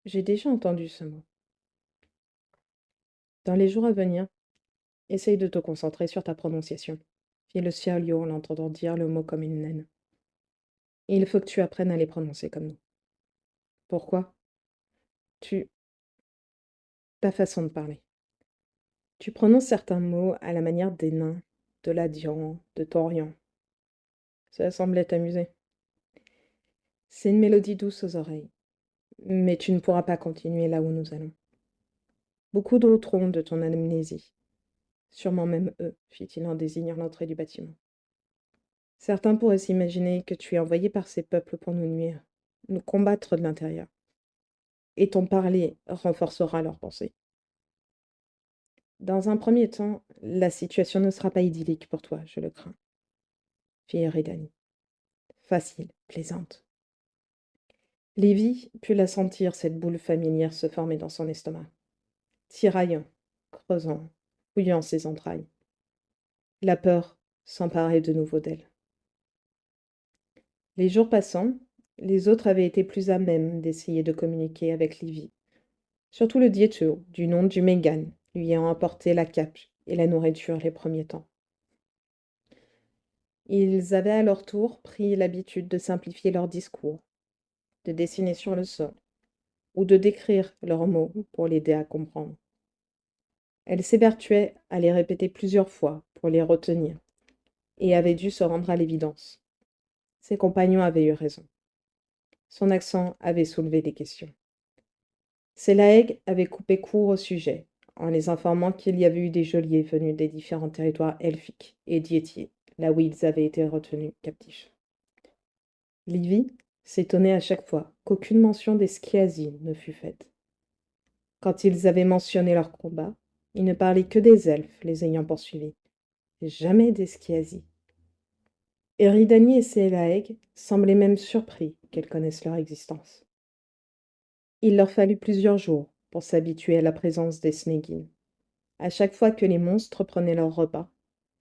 J'ai déjà entendu ce mot. Dans les jours à venir, essaye de te concentrer sur ta prononciation, fit le Cirlio en l'entendant dire le mot comme une naine. Il faut que tu apprennes à les prononcer comme nous. Pourquoi? Ta façon de parler. Tu prononces certains mots à la manière des nains, de l'Adian, de Torian. Ça semblait t'amuser. C'est une mélodie douce aux oreilles, mais tu ne pourras pas continuer là où nous allons. Beaucoup douteront de ton amnésie. Sûrement même eux, fit-il en désignant l'entrée du bâtiment. Certains pourraient s'imaginer que tu es envoyé par ces peuples pour nous nuire, nous combattre de l'intérieur. Et ton parler renforcera leurs pensées. Dans un premier temps, la situation ne sera pas idyllique pour toi, je le crains, fit Eridani. Facile, plaisante. Lévi put la sentir, cette boule familière se former dans son estomac, tiraillant, creusant, fouillant ses entrailles. La peur s'emparait de nouveau d'elle. Les jours passant, Les autres avaient été plus à même d'essayer de communiquer avec Livy. Surtout le Dietio, du nom du Mégane, lui ayant apporté la cape et la nourriture les premiers temps. Ils avaient à leur tour pris l'habitude de simplifier leurs discours, de dessiner sur le sol, ou de décrire leurs mots pour l'aider à comprendre. Elle s'évertuait à les répéter plusieurs fois pour les retenir, et avait dû se rendre à l'évidence. Ses compagnons avaient eu raison. Son accent avait soulevé des questions. Selaeg avait coupé court au sujet, en les informant qu'il y avait eu des geôliers venus des différents territoires elfiques et diétiers, là où ils avaient été retenus captifs. Livy s'étonnait à chaque fois qu'aucune mention des Skiasi ne fût faite. Quand ils avaient mentionné leur combat, ils ne parlaient que des elfes les ayant poursuivis, jamais des Skiasi. Eridani et Selaeg semblaient même surpris qu'elles connaissent leur existence. Il leur fallut plusieurs jours pour s'habituer à la présence des Snéguines. À chaque fois que les monstres prenaient leur repas,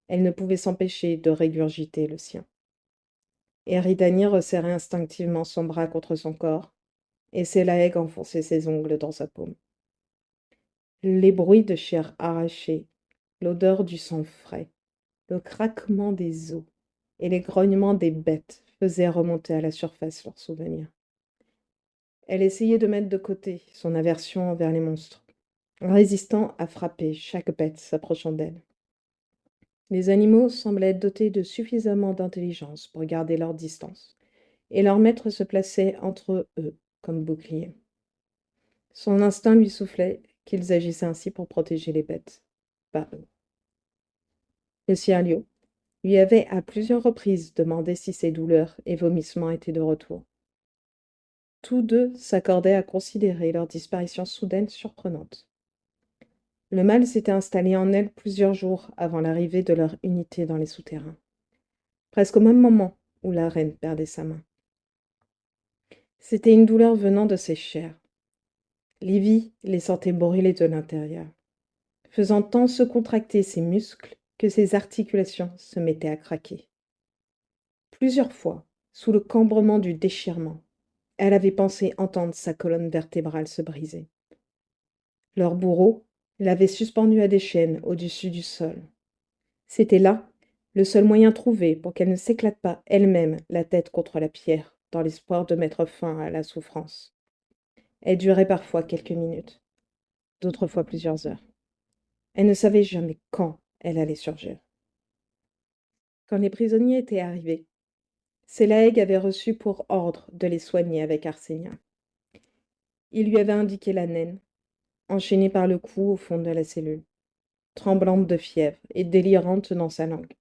elles ne pouvaient s'empêcher de régurgiter le sien. Eridani resserrait instinctivement son bras contre son corps, et Selaeg enfonçait ses ongles dans sa paume. Les bruits de chair arrachée, l'odeur du sang frais, le craquement des os et les grognements des bêtes faisaient remonter à la surface leurs souvenirs. Elle essayait de mettre de côté son aversion envers les monstres, résistant à frapper chaque bête s'approchant d'elle. Les animaux semblaient être dotés de suffisamment d'intelligence pour garder leur distance, et leur maître se plaçait entre eux comme bouclier. Son instinct lui soufflait qu'ils agissaient ainsi pour protéger les bêtes, pas eux. Le Cialio lui avait à plusieurs reprises demandé si ses douleurs et vomissements étaient de retour. Tous deux s'accordaient à considérer leur disparition soudaine surprenante. Le mal s'était installé en elle plusieurs jours avant l'arrivée de leur unité dans les souterrains, presque au même moment où la reine perdait sa main. C'était une douleur venant de ses chairs. Livy les sentait brûler de l'intérieur, faisant tant se contracter ses muscles que ses articulations se mettaient à craquer. Plusieurs fois, sous le cambrement du déchirement, elle avait pensé entendre sa colonne vertébrale se briser. Leur bourreau l'avait suspendue à des chaînes au-dessus du sol. C'était là le seul moyen trouvé pour qu'elle ne s'éclate pas elle-même la tête contre la pierre, dans l'espoir de mettre fin à la souffrance. Elle durait parfois quelques minutes, d'autres fois plusieurs heures. Elle ne savait jamais quand elle allait surgir. Quand les prisonniers étaient arrivés, Selaeg avait reçu pour ordre de les soigner avec Arsenia. Il lui avait indiqué la naine, enchaînée par le cou au fond de la cellule, tremblante de fièvre et délirante dans sa langue,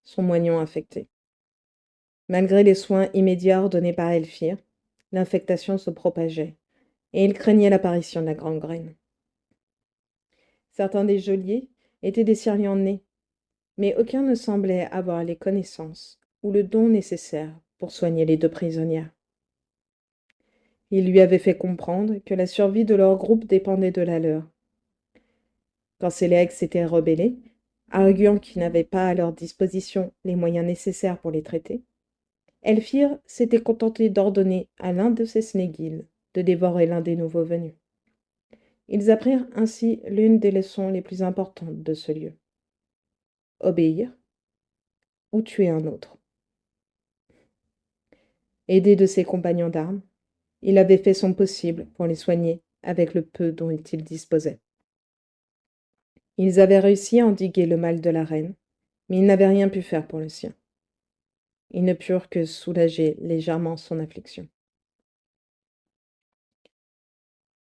son moignon infecté. Malgré les soins immédiats ordonnés par Elfire, l'infectation se propageait, et il craignait l'apparition de la gangrène. Certains des geôliers étaient des Syriens nés, mais aucun ne semblait avoir les connaissances ou le don nécessaire pour soigner les deux prisonnières. Il lui avait fait comprendre que la survie de leur groupe dépendait de la leur. Quand Séléac s'était rebellé, arguant qu'ils n'avaient pas à leur disposition les moyens nécessaires pour les traiter, Elfire s'était contenté d'ordonner à l'un de ses Snéguils de dévorer l'un des nouveaux venus. Ils apprirent ainsi l'une des leçons les plus importantes de ce lieu. Obéir ou tuer un autre. Aidé de ses compagnons d'armes, il avait fait son possible pour les soigner avec le peu dont il disposait. Ils avaient réussi à endiguer le mal de la reine, mais ils n'avaient rien pu faire pour le sien. Ils ne purent que soulager légèrement son affliction.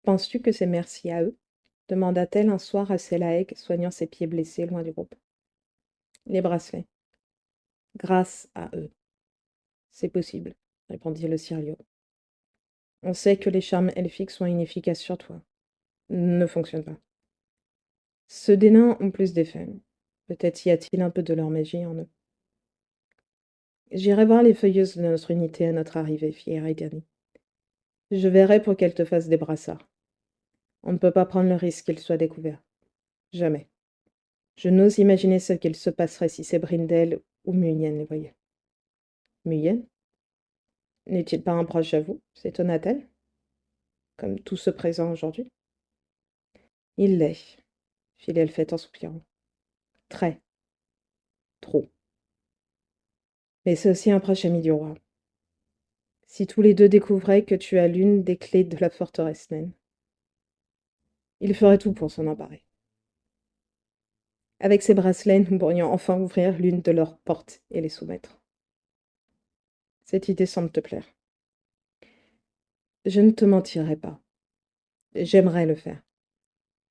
Penses-tu que c'est merci à eux demanda-t-elle un soir à Selaeg, soignant ses pieds blessés loin du groupe. Les bracelets. Grâce à eux. C'est possible, répondit le Sirio. On sait que les charmes elfiques sont inefficaces sur toi. Ne fonctionnent pas. Ceux des nains ont plus d'effet. Peut-être y a-t-il un peu de leur magie en eux. J'irai voir les feuilleuses de notre unité à notre arrivée, fit Eridani. Je verrai pour qu'elles te fassent des brassards. On ne peut pas prendre le risque qu'ils soient découverts. Jamais. Je n'ose imaginer ce qu'il se passerait si c'est Brindel ou Muyen les voyaient. Muyen? N'est-il pas un proche à vous? S'étonna-t-elle, comme tout ce présent aujourd'hui. Il l'est, fit l'Elfette en soupirant. Très, trop. Mais c'est aussi un proche ami du roi. Si tous les deux découvraient que tu as l'une des clés de la forteresse naine, ils feraient tout pour s'en emparer. Avec ces bracelets, nous pourrions enfin ouvrir l'une de leurs portes et les soumettre. Cette idée semble te plaire. Je ne te mentirai pas. J'aimerais le faire.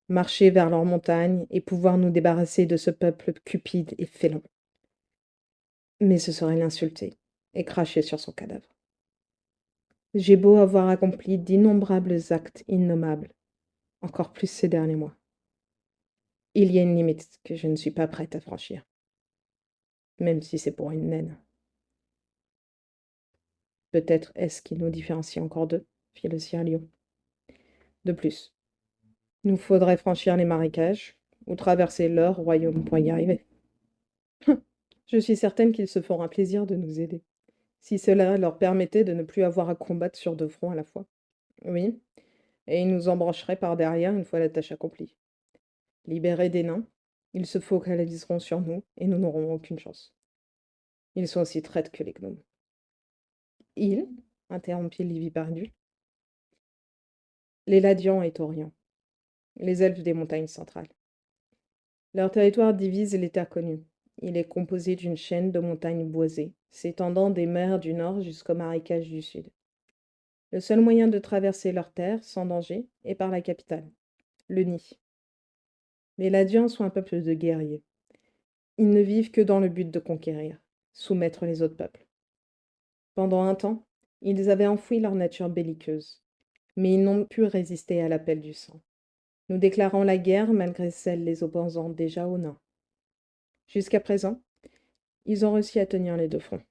Marcher vers leurs montagnes et pouvoir nous débarrasser de ce peuple cupide et félon. Mais ce serait l'insulter et cracher sur son cadavre. J'ai beau avoir accompli d'innombrables actes innommables, encore plus ces derniers mois. Il y a une limite que je ne suis pas prête à franchir, même si c'est pour une naine. Peut-être est-ce qui nous différencie encore d'eux, fit le sire lion. De plus, nous faudrait franchir les marécages ou traverser leur royaume pour y arriver. Je suis certaine qu'ils se feront un plaisir de nous aider, si cela leur permettait de ne plus avoir à combattre sur deux fronts à la fois. Oui, et ils nous embrancheraient par derrière une fois la tâche accomplie. Libérés des nains, ils se focaliseront sur nous et nous n'aurons aucune chance. Ils sont aussi traîtres que les gnomes. Ils interrompit Livipardu. Les Ladians et Taurians, les elfes des montagnes centrales. Leur territoire divise les terres connues. Il est composé d'une chaîne de montagnes boisées, s'étendant des mers du nord jusqu'aux marécages du sud. Le seul moyen de traverser leurs terres, sans danger, est par la capitale, le Nid. Les Ladians sont un peuple de guerriers. Ils ne vivent que dans le but de conquérir, soumettre les autres peuples. Pendant un temps, ils avaient enfoui leur nature belliqueuse, mais ils n'ont pu résister à l'appel du sang, nous déclarant la guerre malgré celle les opposant déjà aux nains. Jusqu'à présent, ils ont réussi à tenir les deux fronts.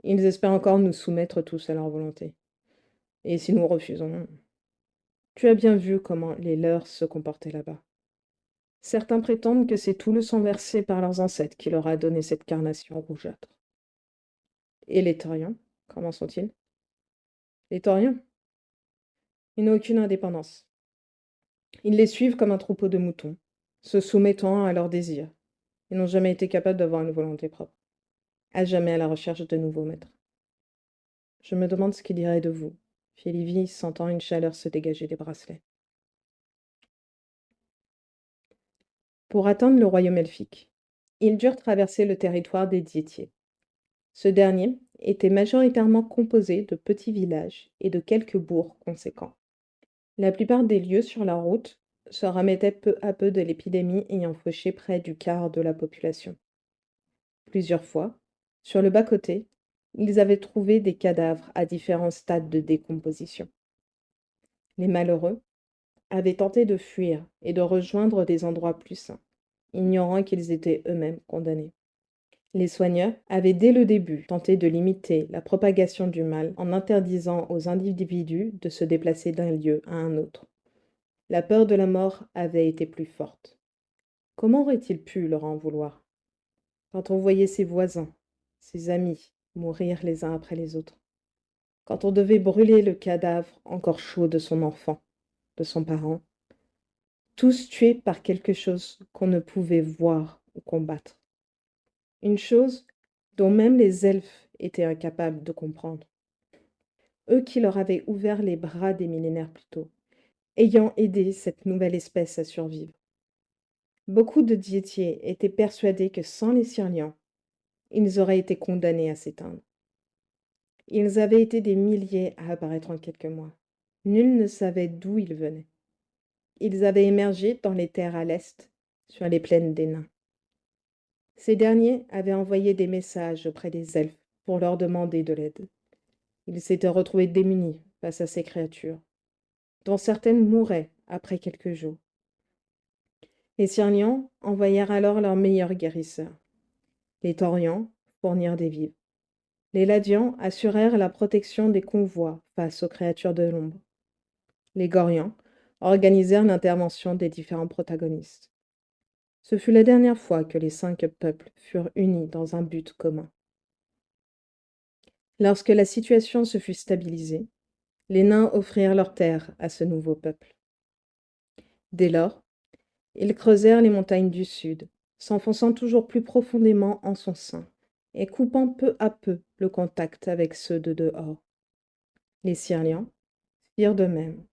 Ils espèrent encore nous soumettre tous à leur volonté. Et si nous refusons, tu as bien vu comment les leurs se comportaient là-bas. Certains prétendent que c'est tout le sang versé par leurs ancêtres qui leur a donné cette carnation rougeâtre. Et les Tauriens, comment sont-ils? Les Tauriens? Ils n'ont aucune indépendance. Ils les suivent comme un troupeau de moutons, se soumettant à leurs désirs. Ils n'ont jamais été capables d'avoir une volonté propre, à jamais à la recherche de nouveaux maîtres. Je me demande ce qu'il dirait de vous, fit Livy, sentant une chaleur se dégager des bracelets. Pour atteindre le royaume elfique, ils durent traverser le territoire des Diétiers. Ce dernier était majoritairement composé de petits villages et de quelques bourgs conséquents. La plupart des lieux sur la route se remettaient peu à peu de l'épidémie ayant fauché près du quart de la population. Plusieurs fois, sur le bas-côté, ils avaient trouvé des cadavres à différents stades de décomposition. Les malheureux avaient tenté de fuir et de rejoindre des endroits plus sains, ignorant qu'ils étaient eux-mêmes condamnés. Les soigneurs avaient dès le début tenté de limiter la propagation du mal en interdisant aux individus de se déplacer d'un lieu à un autre. La peur de la mort avait été plus forte. Comment aurait-il pu leur en vouloir quand on voyait ses voisins, ses amis, mourir les uns après les autres? Quand on devait brûler le cadavre encore chaud de son enfant, de son parent, tous tués par quelque chose qu'on ne pouvait voir ou combattre. Une chose dont même les elfes étaient incapables de comprendre. Eux qui leur avaient ouvert les bras des millénaires plus tôt, ayant aidé cette nouvelle espèce à survivre. Beaucoup de diétiers étaient persuadés que sans les Sirlians, ils auraient été condamnés à s'éteindre. Ils avaient été des milliers à apparaître en quelques mois. Nul ne savait d'où ils venaient. Ils avaient émergé dans les terres à l'est, sur les plaines des nains. Ces derniers avaient envoyé des messages auprès des elfes pour leur demander de l'aide. Ils s'étaient retrouvés démunis face à ces créatures, dont certaines mouraient après quelques jours. Les Sirlians envoyèrent alors leurs meilleurs guérisseurs. Les Taurians fournirent des vivres. Les Ladians assurèrent la protection des convois face aux créatures de l'ombre. Les Gorians organisèrent l'intervention des différents protagonistes. Ce fut la dernière fois que les 5 peuples furent unis dans un but commun. Lorsque la situation se fut stabilisée, les nains offrirent leurs terres à ce nouveau peuple. Dès lors, ils creusèrent les montagnes du sud, s'enfonçant toujours plus profondément en son sein, et coupant peu à peu le contact avec ceux de dehors. Les Syriens firent de même,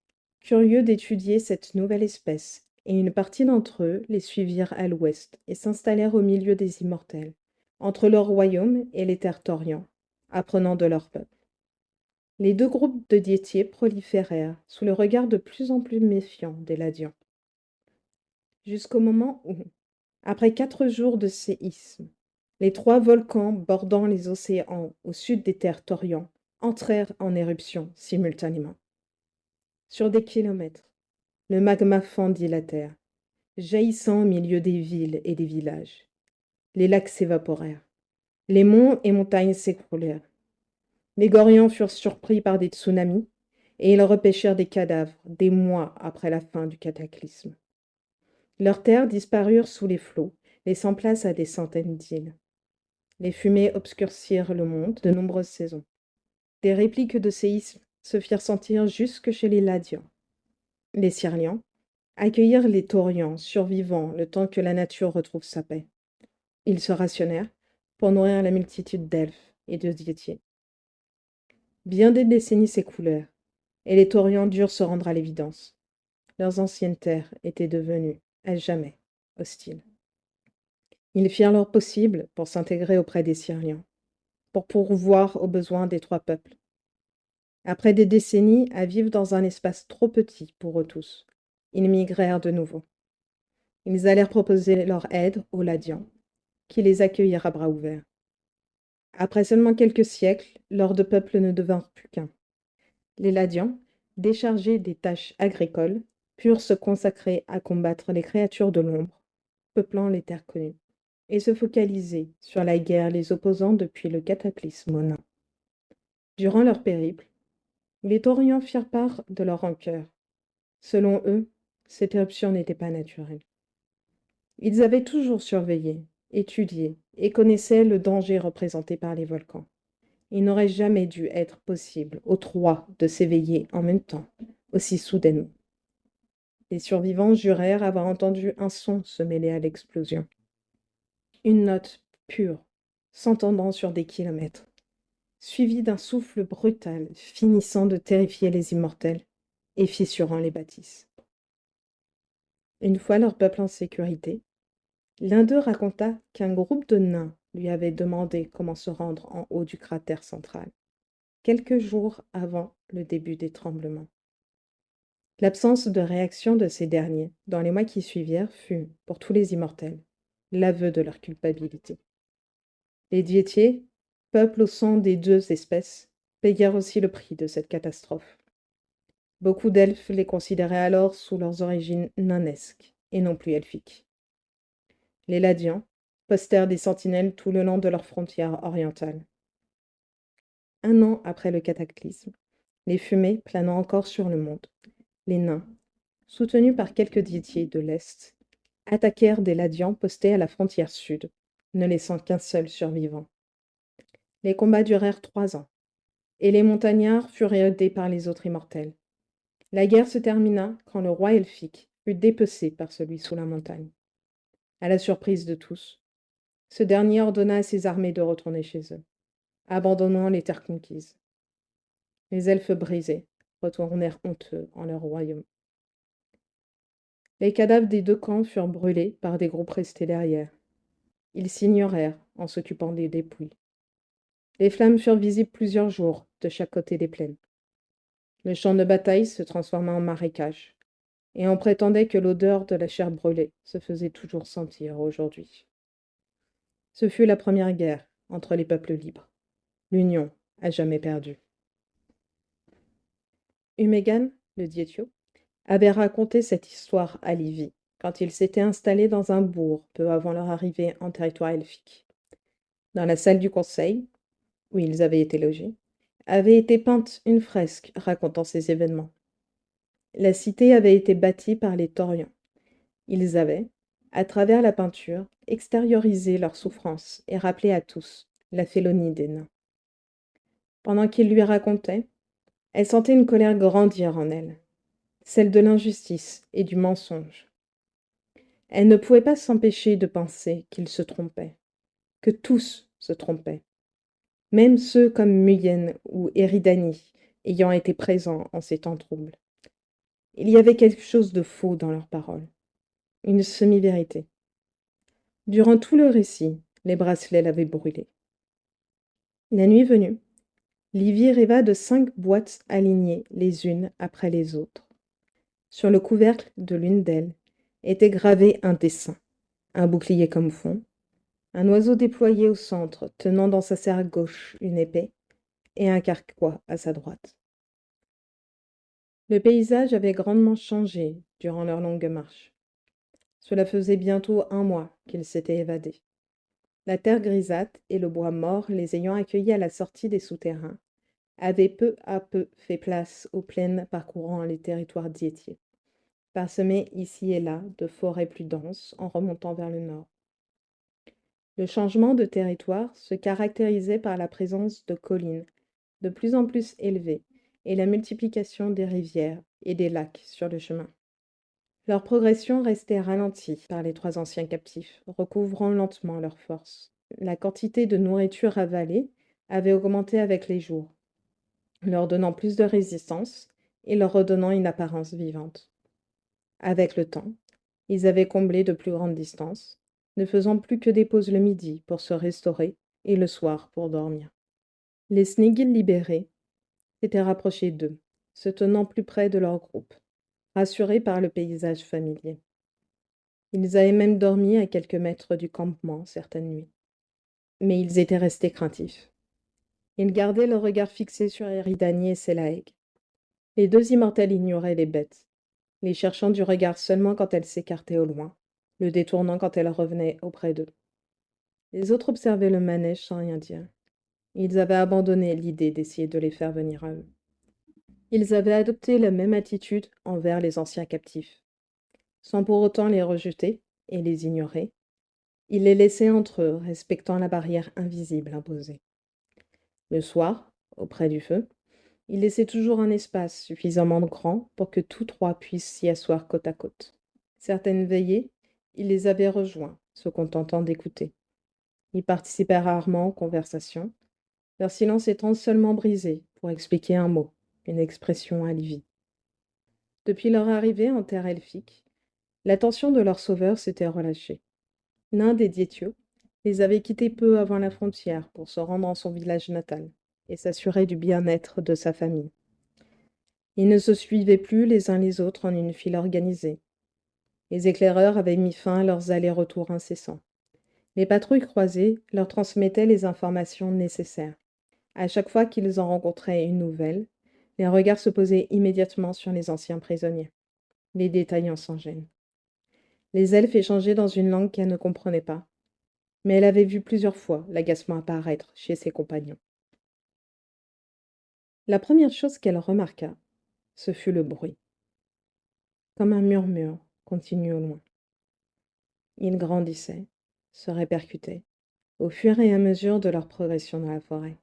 curieux d'étudier cette nouvelle espèce, et une partie d'entre eux les suivirent à l'ouest et s'installèrent au milieu des immortels, entre leur royaume et les terres tauriens, apprenant de leur peuple. Les deux groupes de diétiers proliférèrent sous le regard de plus en plus méfiant des Ladians, jusqu'au moment où, après 4 jours de séisme, les 3 volcans bordant les océans au sud des terres tauriens entrèrent en éruption simultanément. Sur des kilomètres, le magma fendit la terre, jaillissant au milieu des villes et des villages. Les lacs s'évaporèrent, les monts et montagnes s'écroulèrent. Les Gorians furent surpris par des tsunamis, et ils repêchèrent des cadavres des mois après la fin du cataclysme. Leurs terres disparurent sous les flots, laissant place à des centaines d'îles. Les fumées obscurcirent le monde de nombreuses saisons. Des répliques de séismes se firent sentir jusque chez les Ladians. Les Syriens accueillirent les Taurians, survivants le temps que la nature retrouve sa paix. Ils se rationnèrent pour nourrir la multitude d'elfes et de diétiers. Bien des décennies s'écoulèrent, et les Taurians durent se rendre à l'évidence. Leurs anciennes terres étaient devenues, à jamais, hostiles. Ils firent leur possible pour s'intégrer auprès des Syriens, pour pourvoir aux besoins des 3 peuples. Après des décennies à vivre dans un espace trop petit pour eux tous, ils migrèrent de nouveau. Ils allèrent proposer leur aide aux Ladians, qui les accueillirent à bras ouverts. Après seulement quelques siècles, leurs 2 peuples ne devinrent plus qu'un. Les Ladians, déchargés des tâches agricoles, purent se consacrer à combattre les créatures de l'ombre, peuplant les terres connues, et se focaliser sur la guerre les opposant depuis le cataclysme aux nains. Durant leur périple, les Taurians firent part de leur rancœur. Selon eux, cette éruption n'était pas naturelle. Ils avaient toujours surveillé, étudié et connaissaient le danger représenté par les volcans. Il n'aurait jamais dû être possible aux 3 de s'éveiller en même temps, aussi soudainement. Les survivants jurèrent avoir entendu un son se mêler à l'explosion. Une note pure, s'entendant sur des kilomètres, suivie d'un souffle brutal finissant de terrifier les immortels et fissurant les bâtisses. Une fois leur peuple en sécurité, l'un d'eux raconta qu'un groupe de nains lui avait demandé comment se rendre en haut du cratère central, quelques jours avant le début des tremblements. L'absence de réaction de ces derniers dans les mois qui suivirent fut, pour tous les immortels, l'aveu de leur culpabilité. Les diétiers, peuple au sang des 2 espèces, payèrent aussi le prix de cette catastrophe. Beaucoup d'elfes les considéraient alors sous leurs origines nanesques et non plus elfiques. Les Ladians postèrent des sentinelles tout le long de leurs frontières orientales. 1 an après le cataclysme, les fumées planant encore sur le monde, les nains, soutenus par quelques diétiers de l'Est, attaquèrent des Ladians postés à la frontière sud, ne laissant qu'un seul survivant. Les combats durèrent 3 ans, et les montagnards furent aidés par les autres immortels. La guerre se termina quand le roi elfique fut dépecé par celui sous la montagne. À la surprise de tous, ce dernier ordonna à ses armées de retourner chez eux, abandonnant les terres conquises. Les elfes brisés retournèrent honteux en leur royaume. Les cadavres des 2 camps furent brûlés par des groupes restés derrière. Ils s'ignorèrent en s'occupant des dépouilles. Les flammes furent visibles plusieurs jours de chaque côté des plaines. Le champ de bataille se transforma en marécage, et on prétendait que l'odeur de la chair brûlée se faisait toujours sentir aujourd'hui. Ce fut la première guerre entre les peuples libres, l'union à jamais perdue. Umegan, le diétio, avait raconté cette histoire à Livy quand ils s'étaient installés dans un bourg peu avant leur arrivée en territoire elfique. Dans la salle du conseil, où ils avaient été logés, avait été peinte une fresque racontant ces événements. La cité avait été bâtie par les Taurians. Ils avaient, à travers la peinture, extériorisé leurs souffrances et rappelé à tous la félonie des nains. Pendant qu'il lui racontait, elle sentait une colère grandir en elle, celle de l'injustice et du mensonge. Elle ne pouvait pas s'empêcher de penser qu'il se trompait, que tous se trompaient, même ceux comme Muyen ou Eridani, ayant été présents en ces temps troubles. Il y avait quelque chose de faux dans leurs paroles, une semi-vérité. Durant tout le récit, les bracelets l'avaient brûlé. La nuit venue, Livy rêva de 5 boîtes alignées les unes après les autres. Sur le couvercle de l'une d'elles était gravé un dessin, un bouclier comme fond, un oiseau déployé au centre tenant dans sa serre gauche une épée et un carquois à sa droite. Le paysage avait grandement changé durant leur longue marche. Cela faisait bientôt 1 mois qu'ils s'étaient évadés. La terre grisâtre et le bois mort les ayant accueillis à la sortie des souterrains avaient peu à peu fait place aux plaines parcourant les territoires diétiers, parsemés ici et là de forêts plus denses en remontant vers le nord. Le changement de territoire se caractérisait par la présence de collines de plus en plus élevées et la multiplication des rivières et des lacs sur le chemin. Leur progression restait ralentie par les 3 anciens captifs, recouvrant lentement leurs forces. La quantité de nourriture avalée avait augmenté avec les jours, leur donnant plus de résistance et leur redonnant une apparence vivante. Avec le temps, ils avaient comblé de plus grandes distances, ne faisant plus que des pauses le midi pour se restaurer et le soir pour dormir. Les Snigils libérés s'étaient rapprochés d'eux, se tenant plus près de leur groupe, rassurés par le paysage familier. Ils avaient même dormi à quelques mètres du campement certaines nuits. Mais ils étaient restés craintifs. Ils gardaient le regard fixé sur Eridani et Selaeg. Les 2 immortels ignoraient les bêtes, les cherchant du regard seulement quand elles s'écartaient au loin, le détournant quand elles revenaient auprès d'eux. Les autres observaient le manège sans rien dire. Ils avaient abandonné l'idée d'essayer de les faire venir à eux. Ils avaient adopté la même attitude envers les anciens captifs. Sans pour autant les rejeter et les ignorer, ils les laissaient entre eux, respectant la barrière invisible imposée. Le soir, auprès du feu, ils laissaient toujours un espace suffisamment grand pour que tous 3 puissent s'y asseoir côte à côte. Certaines veillées, ils les avaient rejoints, se contentant d'écouter. Ils participaient rarement aux conversations, leur silence étant seulement brisé pour expliquer un mot, une expression à Livy. Depuis leur arrivée en terre elfique, l'attention de leur sauveur s'était relâchée. L'un des Diétios les avait quittés peu avant la frontière pour se rendre en son village natal et s'assurer du bien-être de sa famille. Ils ne se suivaient plus les uns les autres en une file organisée. Les éclaireurs avaient mis fin à leurs allers-retours incessants. Les patrouilles croisées leur transmettaient les informations nécessaires. À chaque fois qu'ils en rencontraient une nouvelle, les regards se posaient immédiatement sur les anciens prisonniers, les détaillant sans gêne. Les elfes échangeaient dans une langue qu'elle ne comprenait pas, mais elle avait vu plusieurs fois l'agacement apparaître chez ses compagnons. La première chose qu'elle remarqua, ce fut le bruit. Comme un murmure continu au loin. Il grandissait, se répercutait, au fur et à mesure de leur progression dans la forêt.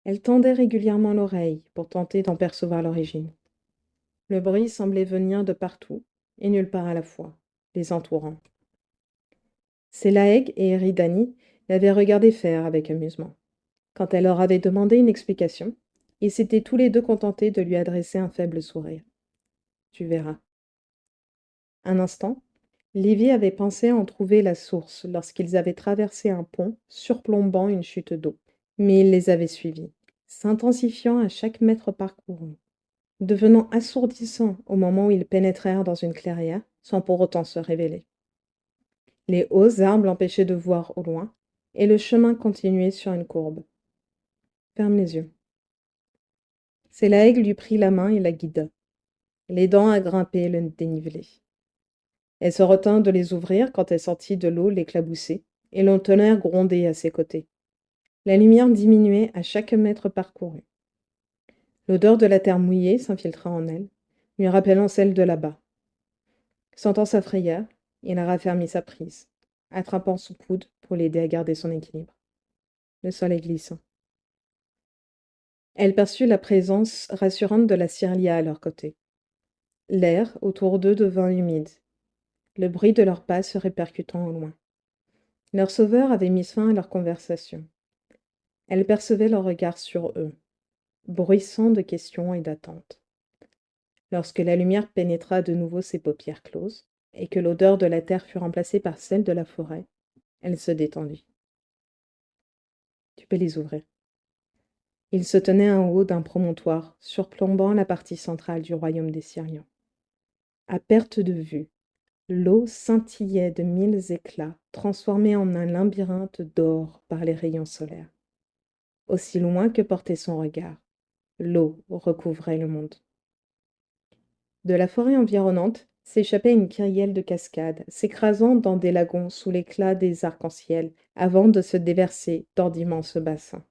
Elle tendait régulièrement l'oreille pour tenter d'en percevoir l'origine. Le bruit semblait venir de partout et nulle part à la fois, les entourant. Selaeg et Eridani l'avaient regardé faire avec amusement. Quand elle leur avait demandé une explication, ils s'étaient tous les 2 contentés de lui adresser un faible sourire. Tu verras. Un instant, Livy avait pensé en trouver la source lorsqu'ils avaient traversé un pont surplombant une chute d'eau. Mais il les avait suivis, s'intensifiant à chaque mètre parcouru, devenant assourdissant au moment où ils pénétrèrent dans une clairière, sans pour autant se révéler. Les hauts arbres l'empêchaient de voir au loin, et le chemin continuait sur une courbe. Ferme les yeux. Selaeg lui prit la main et la guida, l'aidant à grimper le dénivelé. Elle se retint de les ouvrir quand elle sentit de l'eau l'éclabousser et le tonnerre gronder à ses côtés. La lumière diminuait à chaque mètre parcouru. L'odeur de la terre mouillée s'infiltra en elle, lui rappelant celle de là-bas. Sentant sa frayeur, il raffermit sa prise, attrapant son coude pour l'aider à garder son équilibre. Le sol est glissant. Elle perçut la présence rassurante de la Cyrlia à leur côté. L'air autour d'eux devint humide, le bruit de leurs pas se répercutant au loin. Leur sauveur avait mis fin à leur conversation. Elle percevait leur regard sur eux, bruissant de questions et d'attentes. Lorsque la lumière pénétra de nouveau ses paupières closes, et que l'odeur de la terre fut remplacée par celle de la forêt, elle se détendit. Tu peux les ouvrir. Ils se tenaient en haut d'un promontoire, surplombant la partie centrale du royaume des Syriens. À perte de vue, l'eau scintillait de mille éclats, transformée en un labyrinthe d'or par les rayons solaires. Aussi loin que portait son regard, l'eau recouvrait le monde. De la forêt environnante s'échappait une kyrielle de cascades, s'écrasant dans des lagons sous l'éclat des arcs-en-ciel, avant de se déverser dans d'immenses bassins.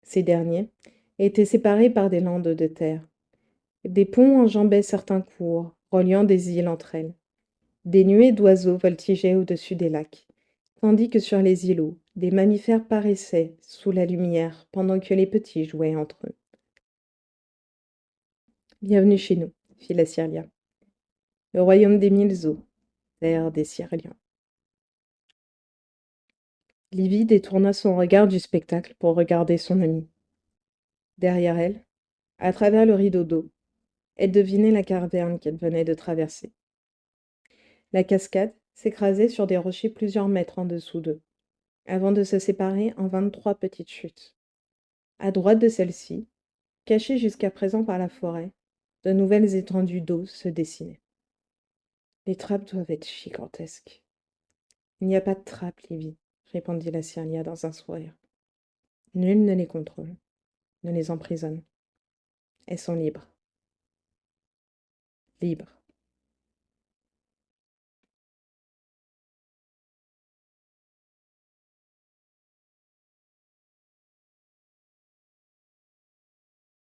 Ces derniers étaient séparés par des landes de terre. Des ponts enjambaient certains cours, reliant des îles entre elles. Des nuées d'oiseaux voltigeaient au-dessus des lacs, tandis que sur les îlots, des mammifères paraissaient sous la lumière pendant que les petits jouaient entre eux. Bienvenue chez nous, fit la Cyrlia. Le royaume des mille eaux, terre des Syriens. Livy détourna son regard du spectacle pour regarder son amie. Derrière elle, à travers le rideau d'eau, elle devinait la caverne qu'elle venait de traverser. La cascade s'écrasait sur des rochers plusieurs mètres en dessous d'eux, avant de se séparer en 23 petites chutes. À droite de celle-ci, cachée jusqu'à présent par la forêt, de nouvelles étendues d'eau se dessinaient. Les trappes doivent être gigantesques. Il n'y a pas de trappes, Livy, répondit la Cyrlia dans un sourire. Nul ne les contrôle, ne les emprisonne. Elles sont libres. Libres.